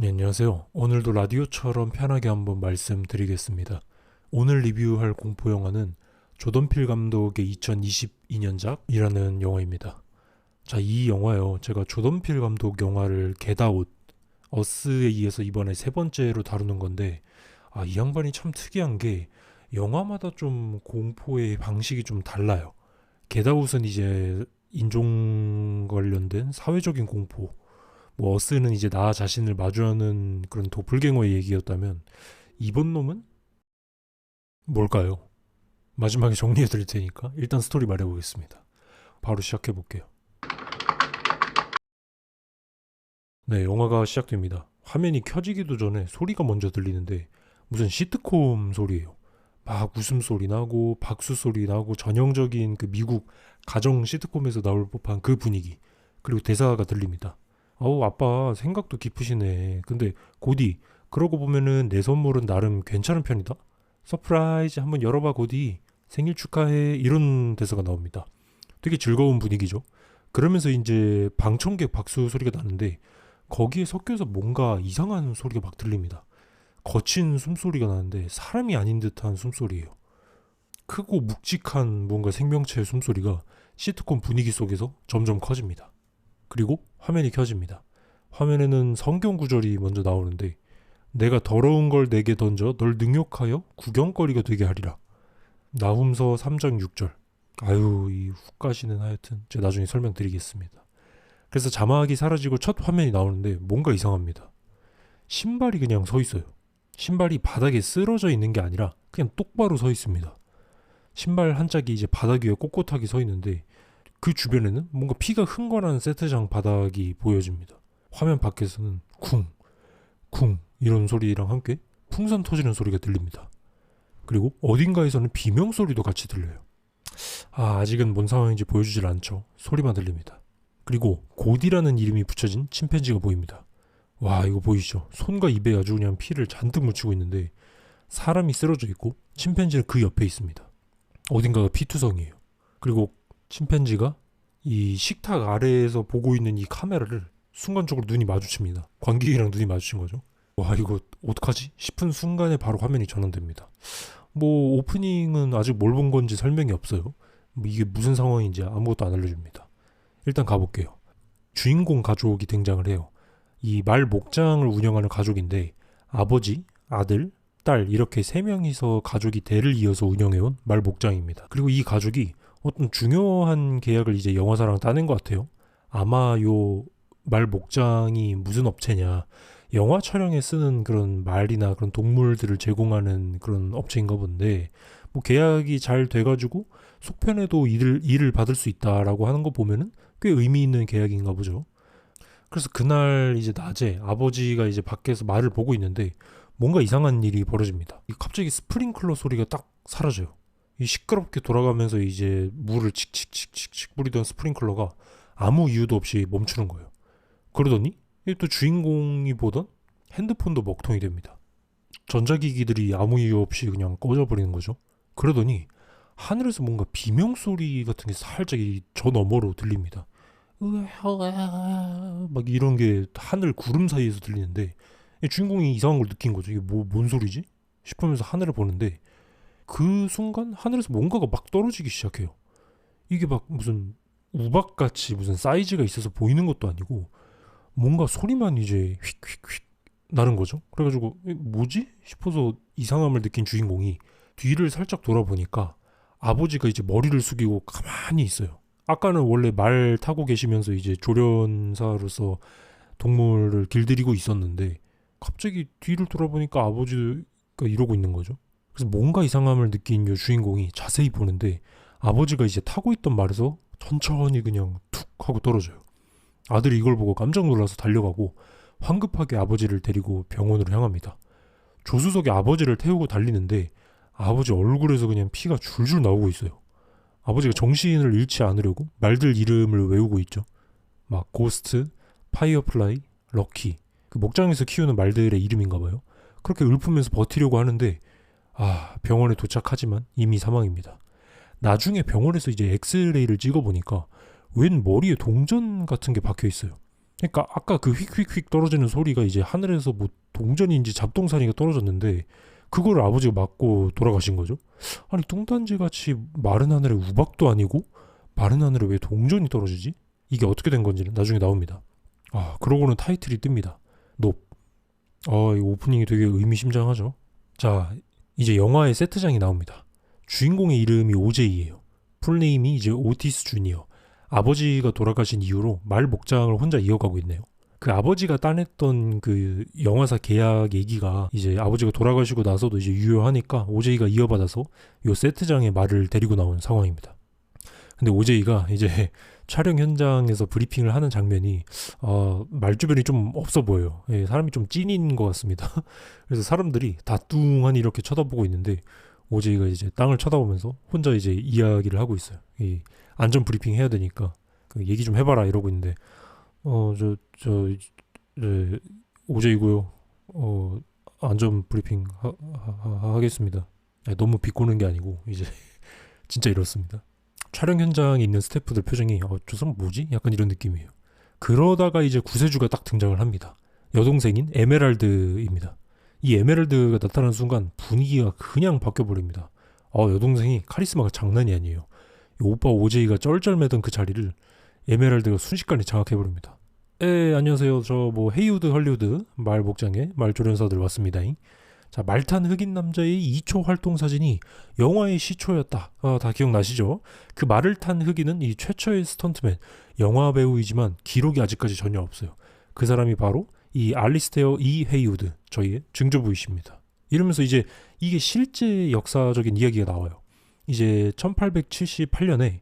네, 안녕하세요. 오늘도 라디오처럼 편하게 한번 말씀드리겠습니다. 오늘 리뷰할 공포 영화는 조던 필 감독의 2022년작이라는 영화입니다. 자, 이 영화요. 제가 조던 필 감독 영화를 겟아웃, 어스에 이어서 이번에 세 번째로 다루는 건데, 이 양반이 참 특이한 게 영화마다 좀 공포의 방식이 좀 달라요. 겟아웃은 이제 인종 관련된 사회적인 공포, 뭐 어스는 이제 나 자신을 마주하는 그런 도플갱어의 얘기였다면 이번 놈은 뭘까요? 마지막에 정리해 드릴 테니까 일단 스토리 말해 보겠습니다. 바로 시작해 볼게요. 네, 영화가 시작됩니다. 화면이 켜지기도 전에 소리가 먼저 들리는데 무슨 시트콤 소리예요. 막 웃음소리 나고 박수 소리 나고 전형적인 그 미국 가정 시트콤에서 나올 법한 그 분위기. 그리고 대사가 들립니다. 어우, 아빠 생각도 깊으시네. 근데 고디, 그러고 보면은 내 선물은 나름 괜찮은 편이다. 서프라이즈 한번 열어봐 고디. 생일 축하해. 이런 대사가 나옵니다. 되게 즐거운 분위기죠. 그러면서 이제 방청객 박수 소리가 나는데 거기에 섞여서 뭔가 이상한 소리가 막 들립니다. 거친 숨소리가 나는데 사람이 아닌 듯한 숨소리예요. 크고 묵직한 뭔가 생명체의 숨소리가 시트콤 분위기 속에서 점점 커집니다. 그리고 화면이 켜집니다. 화면에는 성경 구절이 먼저 나오는데 내가 더러운 걸 내게 던져 널 능욕하여 구경거리가 되게 하리라. 나훔서 3장 6절. 아유, 이 훅가시는 하여튼 제가 나중에 설명드리겠습니다. 그래서 자막이 사라지고 첫 화면이 나오는데 뭔가 이상합니다. 신발이 그냥 서 있어요. 신발이 바닥에 쓰러져 있는 게 아니라 그냥 똑바로 서 있습니다. 신발 한 짝이 이제 바닥 위에 꼿꼿하게 서 있는데 그 주변에는 뭔가 피가 흥건한 세트장 바닥이 보여집니다. 화면 밖에서는 쿵, 쿵 이런 소리랑 함께 풍선 터지는 소리가 들립니다. 그리고 어딘가에서는 비명 소리도 같이 들려요. 아직은 뭔 상황인지 보여주질 않죠. 소리만 들립니다. 그리고 고디라는 이름이 붙여진 침팬지가 보입니다. 와, 이거 보이시죠? 손과 입에 아주 그냥 피를 잔뜩 묻히고 있는데 사람이 쓰러져 있고 침팬지는 그 옆에 있습니다. 어딘가가 피투성이에요. 그리고 침팬지가 이 식탁 아래에서 보고 있는 이 카메라를 순간적으로 눈이 마주칩니다. 관객이랑 눈이 마주친 거죠. 와, 이거 어떡하지? 싶은 순간에 바로 화면이 전환됩니다. 뭐 오프닝은 아직 뭘 본 건지 설명이 없어요. 뭐 이게 무슨 상황인지 아무것도 안 알려줍니다. 일단 가볼게요. 주인공 가족이 등장을 해요. 이 말 목장을 운영하는 가족인데 아버지, 아들, 딸 이렇게 세 명이서 가족이 대를 이어서 운영해온 말 목장입니다. 그리고 이 가족이 어떤 중요한 계약을 이제 영화사랑 따낸 것 같아요. 아마 요 말 목장이 무슨 업체냐, 영화 촬영에 쓰는 그런 말이나 그런 동물들을 제공하는 그런 업체인가 본데, 뭐 계약이 잘 돼가지고 속편에도 일을 받을 수 있다라고 하는 거 보면은 꽤 의미 있는 계약인가 보죠. 그래서 그날 이제 낮에 아버지가 이제 밖에서 말을 보고 있는데 뭔가 이상한 일이 벌어집니다. 갑자기 스프링클러 소리가 딱 사라져요. 이 시끄럽게 돌아가면서 이제 물을 칙칙칙칙칙 뿌리던 스프링클러가 아무 이유도 없이 멈추는 거예요. 그러더니 또 주인공이 보던 핸드폰도 먹통이 됩니다. 전자기기들이 아무 이유 없이 그냥 꺼져버리는 거죠. 그러더니 하늘에서 뭔가 비명 소리 같은 게 살짝 이 저 너머로 들립니다. 막 이런 게 하늘 구름 사이에서 들리는데 주인공이 이상한 걸 느낀 거죠. 이게 뭔 소리지? 싶으면서 하늘을 보는데 그 순간 하늘에서 뭔가가 막 떨어지기 시작해요. 이게 막 무슨 우박같이 무슨 사이즈가 있어서 보이는 것도 아니고 뭔가 소리만 이제 휙휙휙 나는 거죠. 그래가지고 뭐지? 싶어서 이상함을 느낀 주인공이 뒤를 살짝 돌아보니까 아버지가 이제 머리를 숙이고 가만히 있어요. 아까는 원래 말 타고 계시면서 이제 조련사로서 동물을 길들이고 있었는데 갑자기 뒤를 돌아보니까 아버지가 이러고 있는 거죠. 그래서 뭔가 이상함을 느낀 이 주인공이 자세히 보는데 아버지가 이제 타고 있던 말에서 천천히 그냥 툭 하고 떨어져요. 아들이 이걸 보고 깜짝 놀라서 달려가고 황급하게 아버지를 데리고 병원으로 향합니다. 조수석에 아버지를 태우고 달리는데 아버지 얼굴에서 그냥 피가 줄줄 나오고 있어요. 아버지가 정신을 잃지 않으려고 말들 이름을 외우고 있죠. 막 고스트, 파이어플라이, 럭키, 그 목장에서 키우는 말들의 이름인가 봐요. 그렇게 읊으면서 버티려고 하는데 병원에 도착하지만 이미 사망입니다. 나중에 병원에서 이제 엑스레이를 찍어보니까 웬 머리에 동전 같은 게 박혀 있어요. 그러니까 아까 그 휙휙휙 떨어지는 소리가 이제 하늘에서 뭐 동전인지 잡동사니가 떨어졌는데 그걸 아버지가 맞고 돌아가신 거죠. 아니 뚱딴지 같이 마른 하늘에 우박도 아니고 마른 하늘에 왜 동전이 떨어지지? 이게 어떻게 된 건지는 나중에 나옵니다. 아 그러고는 타이틀이 뜹니다. 높. 이 오프닝이 되게 의미심장하죠. 자 이제 영화의 세트장이 나옵니다. 주인공의 이름이 오제이예요. 풀네임이 이제 오티스 주니어. 아버지가 돌아가신 이후로 말 목장을 혼자 이어가고 있네요. 그 아버지가 따냈던 그 영화사 계약 얘기가 이제 아버지가 돌아가시고 나서도 이제 유효하니까 오제이가 이어받아서 요 세트장에 말을 데리고 나온 상황입니다. 근데 오제이가 이제 촬영 현장에서 브리핑을 하는 장면이 말 주변이 좀 없어 보여요. 예, 사람이 좀 찐인 것 같습니다. 그래서 사람들이 다 뚱하니 이렇게 쳐다보고 있는데 오제이가 이제 땅을 쳐다보면서 혼자 이제 이야기를 하고 있어요. 이 안전 브리핑 해야 되니까 그 얘기 좀 해봐라 이러고 있는데 오제이고요. 안전 브리핑 하겠습니다. 아니, 너무 비꼬는 게 아니고 이제 진짜 이렇습니다. 촬영 현장에 있는 스태프들 표정이 저 사람 뭐지? 약간 이런 느낌이에요. 그러다가 이제 구세주가 딱 등장을 합니다. 여동생인 에메랄드입니다. 이 에메랄드가 나타나는 순간 분위기가 그냥 바뀌어버립니다. 여동생이 카리스마가 장난이 아니에요. 오빠 오제이가 쩔쩔매던 그 자리를 에메랄드가 순식간에 장악해버립니다. 안녕하세요. 저 뭐 헤이우드 헐리우드 말 목장에 말 조련사들 왔습니다. 자, 말탄 흑인 남자의 2초 활동 사진이 영화의 시초였다. 다 기억나시죠? 그 말을 탄 흑인은 이 최초의 스턴트맨, 영화 배우이지만 기록이 아직까지 전혀 없어요. 그 사람이 바로 이 알리스테어 이 헤이우드, 저희의 증조부이십니다. 이러면서 이제 이게 실제 역사적인 이야기가 나와요. 이제 1878년에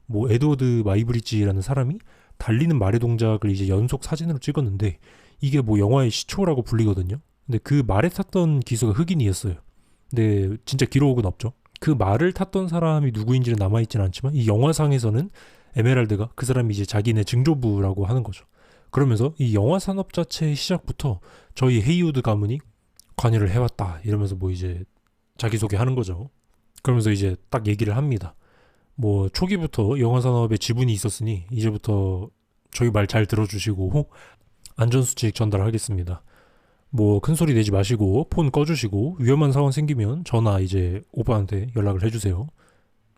뭐 에드워드 마이브리지라는 사람이 달리는 말의 동작을 이제 연속 사진으로 찍었는데 이게 뭐 영화의 시초라고 불리거든요. 근데 그 말에 탔던 기수가 흑인이었어요. 근데 진짜 기록은 없죠. 그 말을 탔던 사람이 누구인지는 남아있진 않지만 이 영화상에서는 에메랄드가 그 사람이 이제 자기네 증조부라고 하는 거죠. 그러면서 이 영화 산업 자체의 시작부터 저희 헤이우드 가문이 관여를 해왔다 이러면서 뭐 이제 자기소개하는 거죠. 그러면서 이제 딱 얘기를 합니다. 뭐 초기부터 영화 산업에 지분이 있었으니 이제부터 저희 말 잘 들어주시고 안전수칙 전달하겠습니다. 뭐 큰소리 내지 마시고 폰 꺼주시고 위험한 상황 생기면 전화 이제 오빠한테 연락을 해주세요.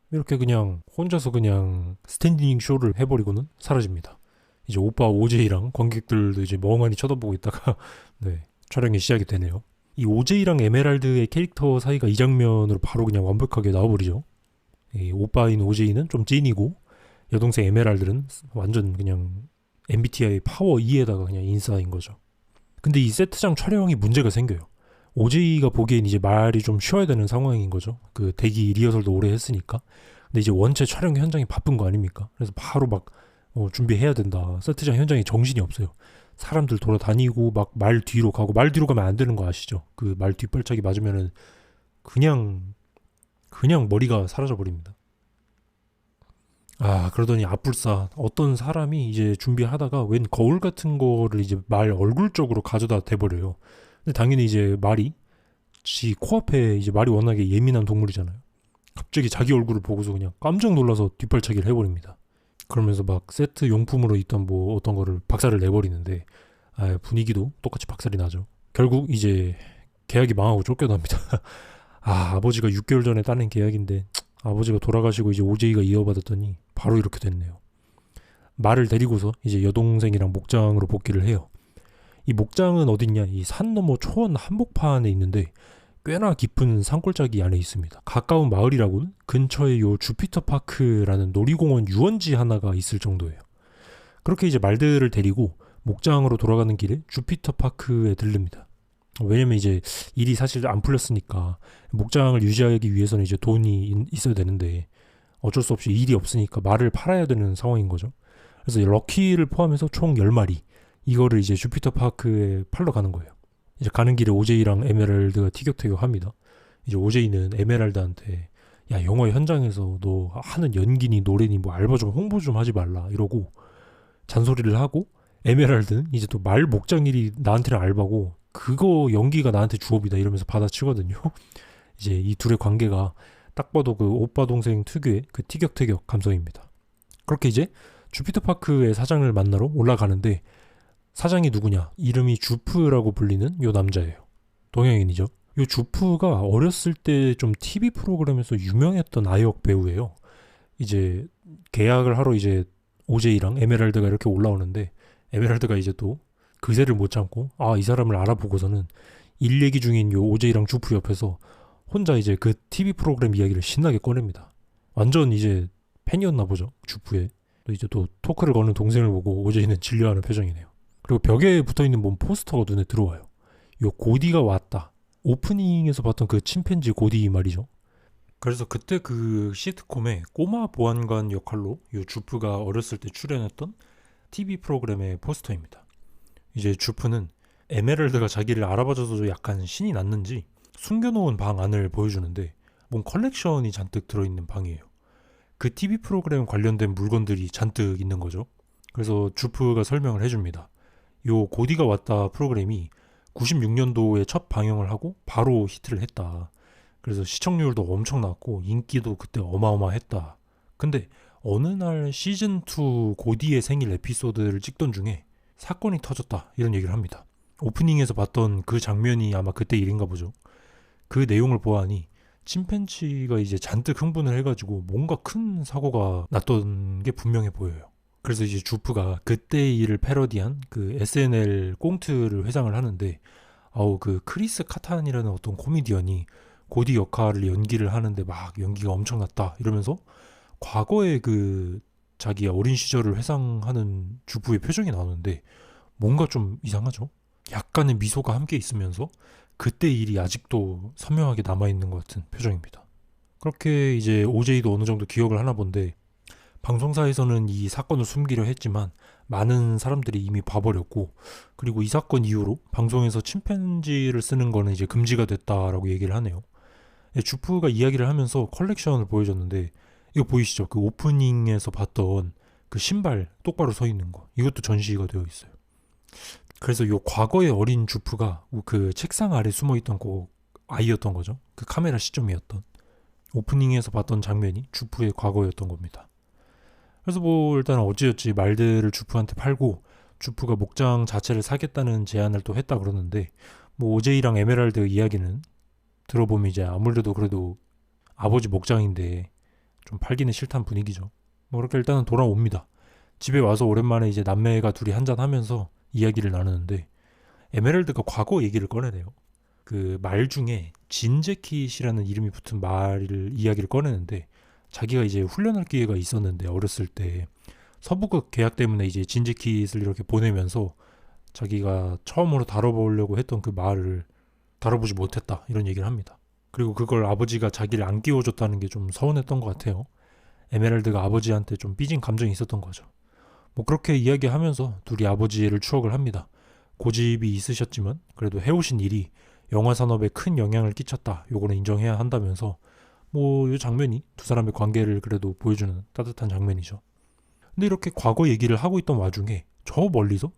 이렇게 그냥 혼자서 그냥 스탠딩 쇼를 해버리고는 사라집니다. 이제 오빠 오제이랑 관객들도 이제 멍하니 쳐다보고 있다가 네, 촬영이 시작이 되네요. 이 오제이랑 에메랄드의 캐릭터 사이가 이 장면으로 바로 그냥 완벽하게 나와버리죠. 이 오빠인 오제이는 좀 찐이고 여동생 에메랄드는 완전 그냥 MBTI 파워 2에다가 그냥 인싸인 거죠. 근데 이 세트장 촬영이 문제가 생겨요. 오제이가 보기엔 이제 말이 좀 쉬어야 되는 상황인 거죠. 그 대기 리허설도 오래 했으니까. 근데 이제 원체 촬영 현장이 바쁜 거 아닙니까? 그래서 바로 막 준비해야 된다. 세트장 현장에 정신이 없어요. 사람들 돌아다니고 막 말 뒤로 가고 말 뒤로 가면 안 되는 거 아시죠? 그 말 뒷발차기 맞으면은 그냥 머리가 사라져 버립니다. 그러더니 앞불싸 어떤 사람이 이제 준비하다가 웬 거울 같은 거를 이제 말 얼굴 쪽으로 가져다 대버려요. 근데 당연히 이제 말이 지 코앞에 이제 말이 워낙에 예민한 동물이잖아요. 갑자기 자기 얼굴을 보고서 그냥 깜짝 놀라서 뒷발차기를 해버립니다. 그러면서 막 세트 용품으로 있던 뭐 어떤 거를 박살을 내버리는데 분위기도 똑같이 박살이 나죠. 결국 이제 계약이 망하고 쫓겨납니다. 아버지가 6개월 전에 따낸 계약인데 아버지가 돌아가시고 이제 오제이가 이어받았더니 바로 이렇게 됐네요. 말을 데리고서 이제 여동생이랑 목장으로 복귀를 해요. 이 목장은 어딨냐? 이 산 너머 초원 한복판에 있는데 꽤나 깊은 산골짜기 안에 있습니다. 가까운 마을이라고는 근처에 요 주피터 파크라는 놀이공원 유원지 하나가 있을 정도예요. 그렇게 이제 말들을 데리고 목장으로 돌아가는 길에 주피터 파크에 들릅니다. 왜냐면 이제 일이 사실 안 풀렸으니까 목장을 유지하기 위해서는 이제 돈이 있어야 되는데 어쩔 수 없이 일이 없으니까 말을 팔아야 되는 상황인 거죠. 그래서 럭키를 포함해서 총 10마리 이거를 이제 주피터 파크에 팔러 가는 거예요. 이제 가는 길에 오제이랑 에메랄드가 티격태격합니다. 이제 오제이는 에메랄드한테 야 영화 현장에서 너 하는 연기니 노래니 뭐 알바 좀 홍보 좀 하지 말라 이러고 잔소리를 하고 에메랄드는 이제 또 말 목장 일이 나한테는 알바고 그거 연기가 나한테 주업이다 이러면서 받아치거든요. 이제 이 둘의 관계가 딱 봐도 그 오빠 동생 특유의 그 티격태격 감성입니다. 그렇게 이제 주피터 파크의 사장을 만나러 올라가는데 사장이 누구냐? 이름이 주프라고 불리는 요 남자예요. 동양인이죠. 요 주프가 어렸을 때 좀 TV 프로그램에서 유명했던 아역 배우예요. 이제 계약을 하러 이제 오제이랑 에메랄드가 이렇게 올라오는데 에메랄드가 이제 또 그새를 못 참고 이 사람을 알아보고서는 일 얘기 중인 요 오제이랑 주프 옆에서 혼자 이제 그 TV 프로그램 이야기를 신나게 꺼냅니다. 완전 이제 팬이었나 보죠. 주프의. 또 이제 또 토크를 거는 동생을 보고 오제이는 진료하는 표정이네요. 그리고 벽에 붙어있는 뭔 포스터가 눈에 들어와요. 요 고디가 왔다. 오프닝에서 봤던 그 침팬지 고디 말이죠. 그래서 그때 그 시트콤의 꼬마 보안관 역할로 요 주프가 어렸을 때 출연했던 TV 프로그램의 포스터입니다. 이제 주프는 에메랄드가 자기를 알아봐줘서 약간 신이 났는지 숨겨놓은 방 안을 보여주는데 뭔 컬렉션이 잔뜩 들어있는 방이에요. 그 TV 프로그램 관련된 물건들이 잔뜩 있는 거죠. 그래서 주프가 설명을 해줍니다. 요 고디가 왔다 프로그램이 96년도에 첫 방영을 하고 바로 히트를 했다. 그래서 시청률도 엄청 났고 인기도 그때 어마어마했다. 근데 어느 날 시즌2 고디의 생일 에피소드를 찍던 중에 사건이 터졌다. 이런 얘기를 합니다. 오프닝에서 봤던 그 장면이 아마 그때 일인가 보죠. 그 내용을 보아하니 침팬지가 이제 잔뜩 흥분을 해가지고 뭔가 큰 사고가 났던 게 분명해 보여요. 그래서 이제 주프가 그때의 일을 패러디한 그 SNL 꽁트를 회상을 하는데 그 크리스 카탄이라는 어떤 코미디언이 고디 역할을 연기를 하는데 막 연기가 엄청났다 이러면서 과거의 그 자기 어린 시절을 회상하는 주프의 표정이 나오는데 뭔가 좀 이상하죠? 약간의 미소가 함께 있으면서 그때 일이 아직도 선명하게 남아있는 것 같은 표정입니다. 그렇게 이제 오제이도 어느 정도 기억을 하나 본데 방송사에서는 이 사건을 숨기려 했지만 많은 사람들이 이미 봐버렸고 그리고 이 사건 이후로 방송에서 침팬지를 쓰는 거는 이제 금지가 됐다라고 얘기를 하네요. 주프가 이야기를 하면서 컬렉션을 보여줬는데 이거 보이시죠? 그 오프닝에서 봤던 그 신발 똑바로 서 있는 거 이것도 전시가 되어 있어요. 그래서 요 과거의 어린 주프가 그 책상 아래 숨어있던 그 아이였던 거죠. 그 카메라 시점이었던 오프닝에서 봤던 장면이 주프의 과거였던 겁니다. 그래서 뭐 일단 어찌어찌 말들을 주프한테 팔고 주프가 목장 자체를 사겠다는 제안을 또 했다 그러는데 뭐 오제이랑 에메랄드 이야기는 들어보면 이제 아무래도 그래도 아버지 목장인데 좀 팔기는 싫다는 분위기죠. 뭐 그렇게 일단은 돌아옵니다. 집에 와서 오랜만에 이제 남매가 둘이 한잔하면서 이야기를 나누는데 에메랄드가 과거 얘기를 꺼내네요. 그 말 중에 진재킷이라는 이름이 붙은 말을 이야기를 꺼내는데 자기가 이제 훈련할 기회가 있었는데 어렸을 때 서부극 계약 때문에 이제 진재킷을 이렇게 보내면서 자기가 처음으로 다뤄보려고 했던 그 말을 다뤄보지 못했다 이런 얘기를 합니다. 그리고 그걸 아버지가 자기를 안 끼워줬다는 게 좀 서운했던 것 같아요. 에메랄드가 아버지한테 좀 삐진 감정이 있었던 거죠. 뭐 그렇게 이야기하면서 둘이 아버지를 추억을 합니다. 고집이 있으셨지만 그래도 해오신 일이 영화 산업에 큰 영향을 끼쳤다. 요거는 인정해야 한다면서 뭐 이 장면이 두 사람의 관계를 그래도 보여주는 따뜻한 장면이죠. 근데 이렇게 과거 얘기를 하고 있던 와중에 저 멀리서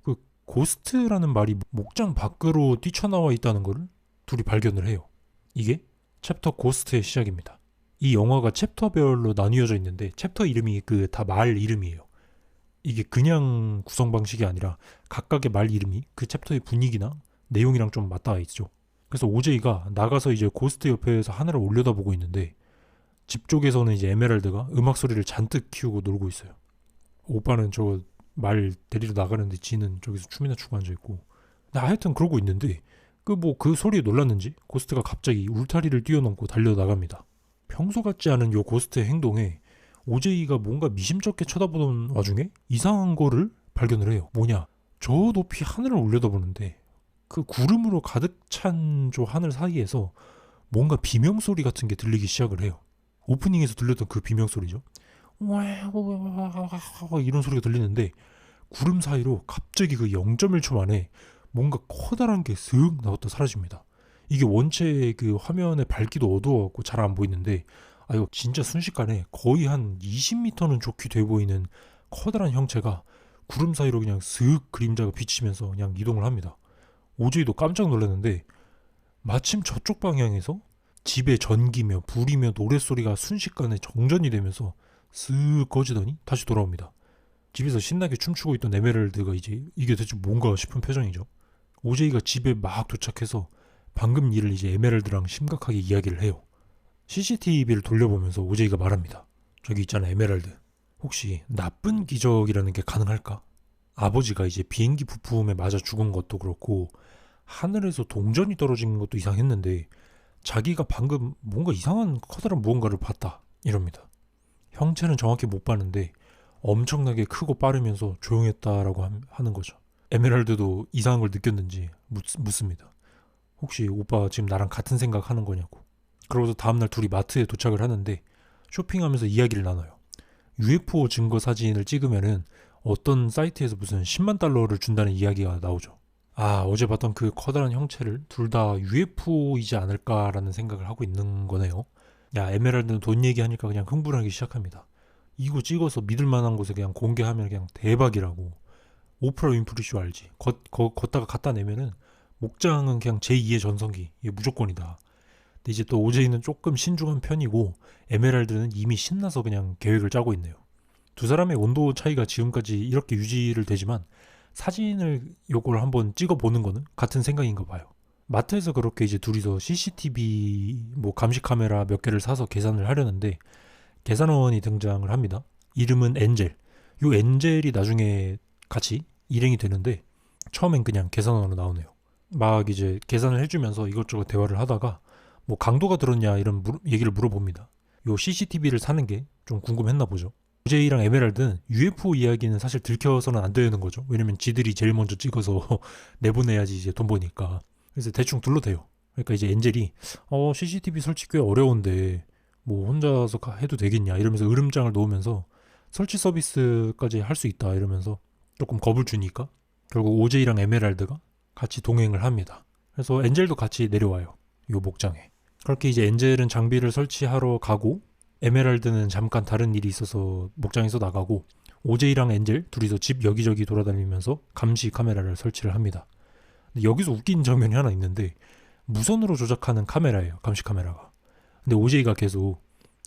그 고스트라는 말이 목장 밖으로 뛰쳐나와 있다는 거를 둘이 발견을 해요. 이게 챕터 고스트의 시작입니다. 이 영화가 챕터별로 나뉘어져 있는데 챕터 이름이 그 다 말 이름이에요. 이게 그냥 구성 방식이 아니라 각각의 말 이름이 그 챕터의 분위기나 내용이랑 좀 맞닿아 있죠. 그래서 오제이가 나가서 이제 고스트 옆에서 하늘을 올려다보고 있는데 집 쪽에서는 이제 에메랄드가 음악 소리를 잔뜩 키우고 놀고 있어요. 오빠는 저 말 데리러 나가는데 지는 저기서 춤이나 추고 앉아있고 하여튼 그러고 있는데 그 소리에 놀랐는지 고스트가 갑자기 울타리를 뛰어넘고 달려나갑니다. 평소 같지 않은 요 고스트의 행동에 오제이가 뭔가 미심쩍게 쳐다보던 와중에 이상한 거를 발견을 해요. 뭐냐? 저 높이 하늘을 올려다보는데 그 구름으로 가득 찬 저 하늘 사이에서 뭔가 비명소리 같은 게 들리기 시작을 해요. 오프닝에서 들렸던 그 비명소리죠. 이런 소리가 들리는데 구름 사이로 갑자기 그 0.1초 만에 뭔가 커다란 게 슥 나왔다 사라집니다. 이게 원체 그 화면의 밝기도 어두워갖고 잘 안 보이는데 이거 진짜 순식간에 거의 한 20m는 좋게 돼 보이는 커다란 형체가 구름 사이로 그냥 슥 그림자가 비치면서 그냥 이동을 합니다. 오제이도 깜짝 놀랐는데 마침 저쪽 방향에서 집에 전기며 불이며 노랫소리가 순식간에 정전이 되면서 슥 꺼지더니 다시 돌아옵니다. 집에서 신나게 춤추고 있던 에메랄드가 이제 이게 대체 뭔가 싶은 표정이죠. 오제이가 집에 막 도착해서 방금 일을 이제 에메랄드랑 심각하게 이야기를 해요. CCTV를 돌려보면서 오제이가 말합니다. 저기 있잖아 에메랄드. 혹시 나쁜 기적이라는 게 가능할까? 아버지가 이제 비행기 부품에 맞아 죽은 것도 그렇고 하늘에서 동전이 떨어진 것도 이상했는데 자기가 방금 뭔가 이상한 커다란 무언가를 봤다 이럽니다. 형체는 정확히 못 봤는데 엄청나게 크고 빠르면서 조용했다라고 하는 거죠. 에메랄드도 이상한 걸 느꼈는지 묻습니다. 혹시 오빠 지금 나랑 같은 생각 하는 거냐고. 그러고서 다음날 둘이 마트에 도착을 하는데 쇼핑하면서 이야기를 나눠요. UFO 증거 사진을 찍으면은 어떤 사이트에서 무슨 10만 달러를 준다는 이야기가 나오죠. 아, 어제 봤던 그 커다란 형체를 둘 다 UFO이지 않을까라는 생각을 하고 있는 거네요. 야, 에메랄드는 돈 얘기하니까 그냥 흥분하기 시작합니다. 이거 찍어서 믿을 만한 곳에 그냥 공개하면 그냥 대박이라고. 오프라 윈프리 쇼 알지? 걷다가 갖다 내면은 목장은 그냥 제2의 전성기. 이게 무조건이다. 근데 이제 또 오제이는 조금 신중한 편이고 에메랄드는 이미 신나서 그냥 계획을 짜고 있네요. 두 사람의 온도 차이가 지금까지 이렇게 유지를 되지만 사진을 요걸 한번 찍어보는 거는 같은 생각인가 봐요. 마트에서 그렇게 이제 둘이서 CCTV 뭐 감시 카메라 몇 개를 사서 계산을 하려는데 계산원이 등장을 합니다. 이름은 엔젤. 요 엔젤이 나중에 같이 일행이 되는데 처음엔 그냥 계산원으로 나오네요. 막 이제 계산을 해주면서 이것저것 대화를 하다가 뭐 강도가 들었냐 이런 얘기를 물어봅니다. 요 CCTV를 사는 게 좀 궁금했나 보죠. 오제이랑 에메랄드는 UFO 이야기는 사실 들켜서는 안 되는 거죠. 왜냐면 지들이 제일 먼저 찍어서 내보내야지 이제 돈 버니까. 그래서 대충 둘러대요. 그러니까 이제 엔젤이 CCTV 설치 꽤 어려운데 뭐 혼자서 해도 되겠냐 이러면서 으름장을 놓으면서 설치 서비스까지 할 수 있다 이러면서 조금 겁을 주니까 결국 오제이랑 에메랄드가 같이 동행을 합니다. 그래서 엔젤도 같이 내려와요. 요 목장에. 그렇게 이제 엔젤은 장비를 설치하러 가고 에메랄드는 잠깐 다른 일이 있어서 목장에서 나가고 오제이랑 엔젤 둘이서 집 여기저기 돌아다니면서 감시 카메라를 설치를 합니다. 근데 여기서 웃긴 장면이 하나 있는데 무선으로 조작하는 카메라예요. 감시 카메라가. 근데 오제이가 계속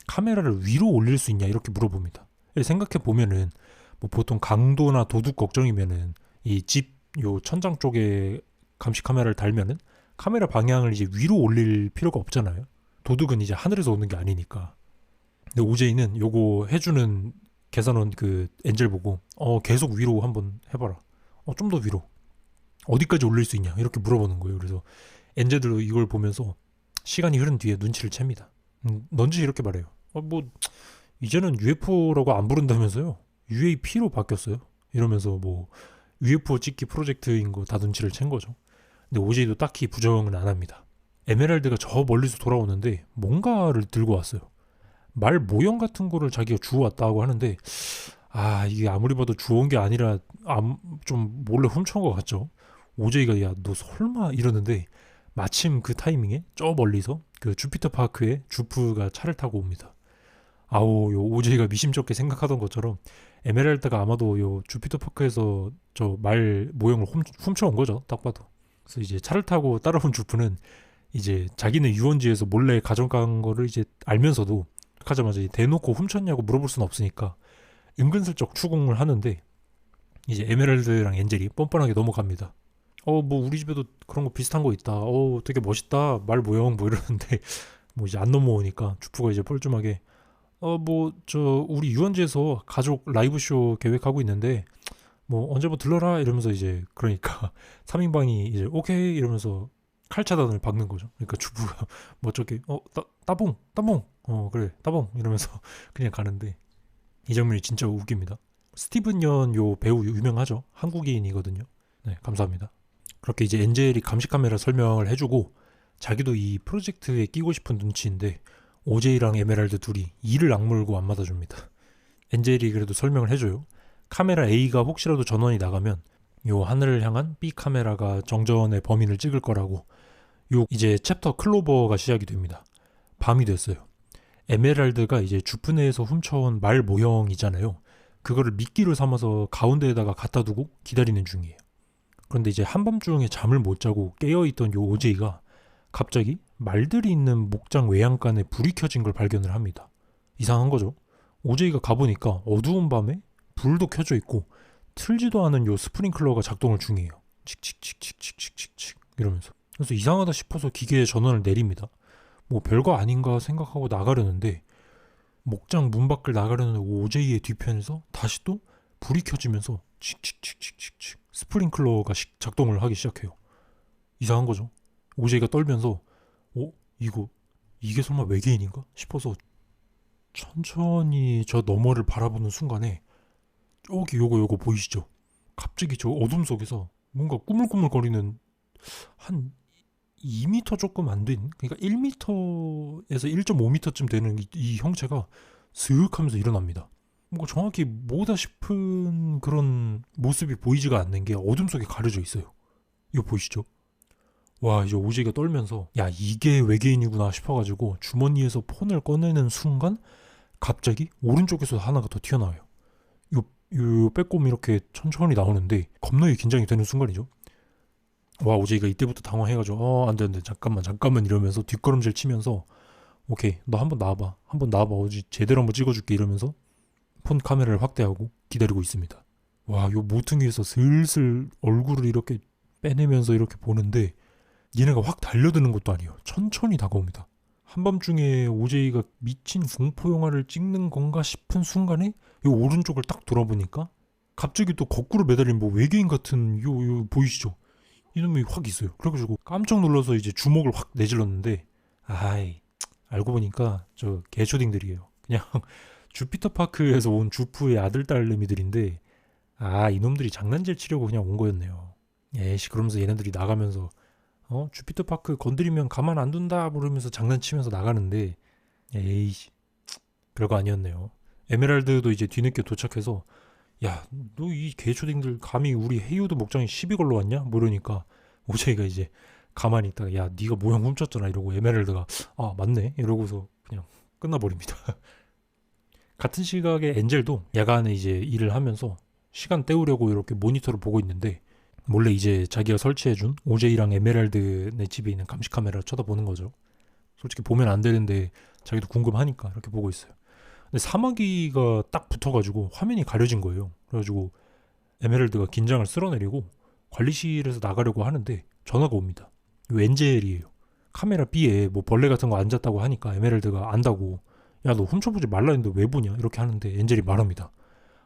카메라를 위로 올릴 수 있냐 이렇게 물어봅니다. 생각해 보면은 뭐 보통 강도나 도둑 걱정이면은 이 집 요 천장 쪽에 감시 카메라를 달면은 카메라 방향을 이제 위로 올릴 필요가 없잖아요. 도둑은 이제 하늘에서 오는 게 아니니까. 근데 오제이는 요거 해주는 계산원 그 엔젤 보고 계속 위로 한번 해봐라. 좀 더 위로. 어디까지 올릴 수 있냐 이렇게 물어보는 거예요. 그래서 엔젤도 이걸 보면서 시간이 흐른 뒤에 눈치를 챕니다. 넌지 이렇게 말해요. 뭐 이제는 UFO라고 안 부른다면서요. UAP로 바뀌었어요. 이러면서 뭐 UFO 찍기 프로젝트인 거 다 눈치를 챈 거죠. 근데 오제이도 딱히 부정은 안 합니다. 에메랄드가 저 멀리서 돌아오는데 뭔가를 들고 왔어요. 말 모형 같은 거를 자기가 주워왔다고 하는데 이게 아무리 봐도 주워온 게 아니라 좀 몰래 훔쳐온 것 같죠. 오제이가 야 너 설마 이러는데 마침 그 타이밍에 저 멀리서 그 주피터 파크에 주프가 차를 타고 옵니다. 요 오제이가 미심쩍게 생각하던 것처럼 에메랄드가 아마도 요 주피터 파크에서 저 말 모형을 훔쳐온 거죠. 딱 봐도. 그래서 이제 차를 타고 따라온 주프는 이제 자기네 유원지에서 몰래 가져간 거를 이제 알면서도 하자마자 대놓고 훔쳤냐고 물어볼 수는 없으니까 은근슬쩍 추궁을 하는데 이제 에메랄드랑 엔젤이 뻔뻔하게 넘어갑니다. 뭐 우리 집에도 그런 거 비슷한 거 있다. 되게 멋있다. 말 모형 뭐 이러는데 뭐 이제 안 넘어오니까 주프가 이제 뻘쭘하게 뭐 저 우리 유원지에서 가족 라이브 쇼 계획하고 있는데 뭐 언제 뭐 들러라 이러면서 이제 그러니까 3인방이 이제 오케이 이러면서 칼 차단을 박는 거죠. 그러니까 주부가 멋쩍게 따봉 그래 따봉 이러면서 그냥 가는데 이 장면이 진짜 웃깁니다. 스티븐 연 요 배우 유명하죠. 한국인이거든요. 네, 감사합니다. 그렇게 이제 엔젤이 감시 카메라 설명을 해주고 자기도 이 프로젝트에 끼고 싶은 눈치인데 오제이랑 에메랄드 둘이 이를 악물고 안 맞아줍니다. 엔젤이 그래도 설명을 해줘요. 카메라 A가 혹시라도 전원이 나가면 요 하늘을 향한 B 카메라가 정전의 범인을 찍을 거라고. 요 이제 챕터 클로버가 시작이 됩니다. 밤이 됐어요. 에메랄드가 이제 주프네에서 훔쳐온 말 모형이잖아요. 그거를 미끼로 삼아서 가운데에다가 갖다 두고 기다리는 중이에요. 그런데 이제 한밤중에 잠을 못 자고 깨어있던 요 오제이가 갑자기 말들이 있는 목장 외양간에 불이 켜진 걸 발견을 합니다. 이상한 거죠. 오제이가 가보니까 어두운 밤에 불도 켜져 있고 틀지도 않은 요 스프링클러가 작동을 중이에요. 칙칙칙칙칙칙칙 이러면서. 그래서 이상하다 싶어서 기계에 전원을 내립니다. 뭐 별거 아닌가 생각하고 나가려는데 목장 문 밖을 나가려는 OJ의 뒤편에서 다시 또 불이 켜지면서 칙칙칙칙칙칙 스프링클러가 작동을 하기 시작해요. 이상한 거죠. OJ가 떨면서 이게 설마 외계인인가 싶어서 천천히 저 너머를 바라보는 순간에 저기 요거 보이시죠? 갑자기 저 어둠 속에서 뭔가 꾸물꾸물거리는 한 2m 조금 안 된, 그러니까 1m에서 1.5m쯤 되는 이 형체가 슥 하면서 일어납니다. 뭔가 정확히 뭐다 싶은 그런 모습이 보이지가 않는 게 어둠 속에 가려져 있어요. 이거 보이시죠? 와, 이제 오지가 떨면서 야, 이게 외계인이구나 싶어가지고 주머니에서 폰을 꺼내는 순간 갑자기 오른쪽에서 하나가 더 튀어나와요. 요 빼꼼 이렇게 천천히 나오는데 겁나게 긴장이 되는 순간이죠. 와, 오제이가 이때부터 당황해가지고 안돼 잠깐만 이러면서 뒷걸음질 치면서 오케이, 너 한번 나와봐 오지 제대로 한번 찍어줄게 이러면서 폰 카메라를 확대하고 기다리고 있습니다. 와, 요 모퉁이에서 슬슬 얼굴을 이렇게 빼내면서 이렇게 보는데 얘네가 확 달려드는 것도 아니에요. 천천히 다가옵니다. 한밤중에 오제이가 미친 공포 영화를 찍는 건가 싶은 순간에 이 오른쪽을 딱 돌아보니까 갑자기 또 거꾸로 매달린 뭐 외계인 같은 요 보이시죠? 이놈이 확 있어요. 그래가지고 깜짝 놀라서 이제 주먹을 확 내질렀는데 알고 보니까 저 개초딩들이에요. 그냥 주피터 파크에서 온 주프의 아들 딸내미들인데 이놈들이 장난질 치려고 그냥 온 거였네요. 에이씨, 그러면서 얘네들이 나가면서 주피터 파크 건드리면 가만 안 둔다 그러면서 장난치면서 나가는데 에이씨, 별거 아니었네요. 에메랄드도 이제 뒤늦게 도착해서 야, 너 이 개초딩들 감히 우리 헤이우드 목장에 시비 걸러 왔냐? 뭐 이러니까 오제이가 이제 가만히 있다가 야, 네가 모형 훔쳤잖아 이러고 에메랄드가 맞네 이러고서 그냥 끝나버립니다. 같은 시각에 엔젤도 야간에 이제 일을 하면서 시간 때우려고 이렇게 모니터를 보고 있는데 몰래 이제 자기가 설치해준 오제이랑 에메랄드네 집에 있는 감시 카메라를 쳐다보는 거죠. 솔직히 보면 안 되는데 자기도 궁금하니까 이렇게 보고 있어요. 근데 사마귀가 딱 붙어가지고 화면이 가려진 거예요. 그래가지고 에메랄드가 긴장을 쓸어내리고 관리실에서 나가려고 하는데 전화가 옵니다. 이 엔젤이에요. 카메라 B에 뭐 벌레 같은 거 앉았다고 하니까 에메랄드가 안다고 야, 너 훔쳐보지 말라 했는데 왜 보냐 이렇게 하는데 엔젤이 말합니다.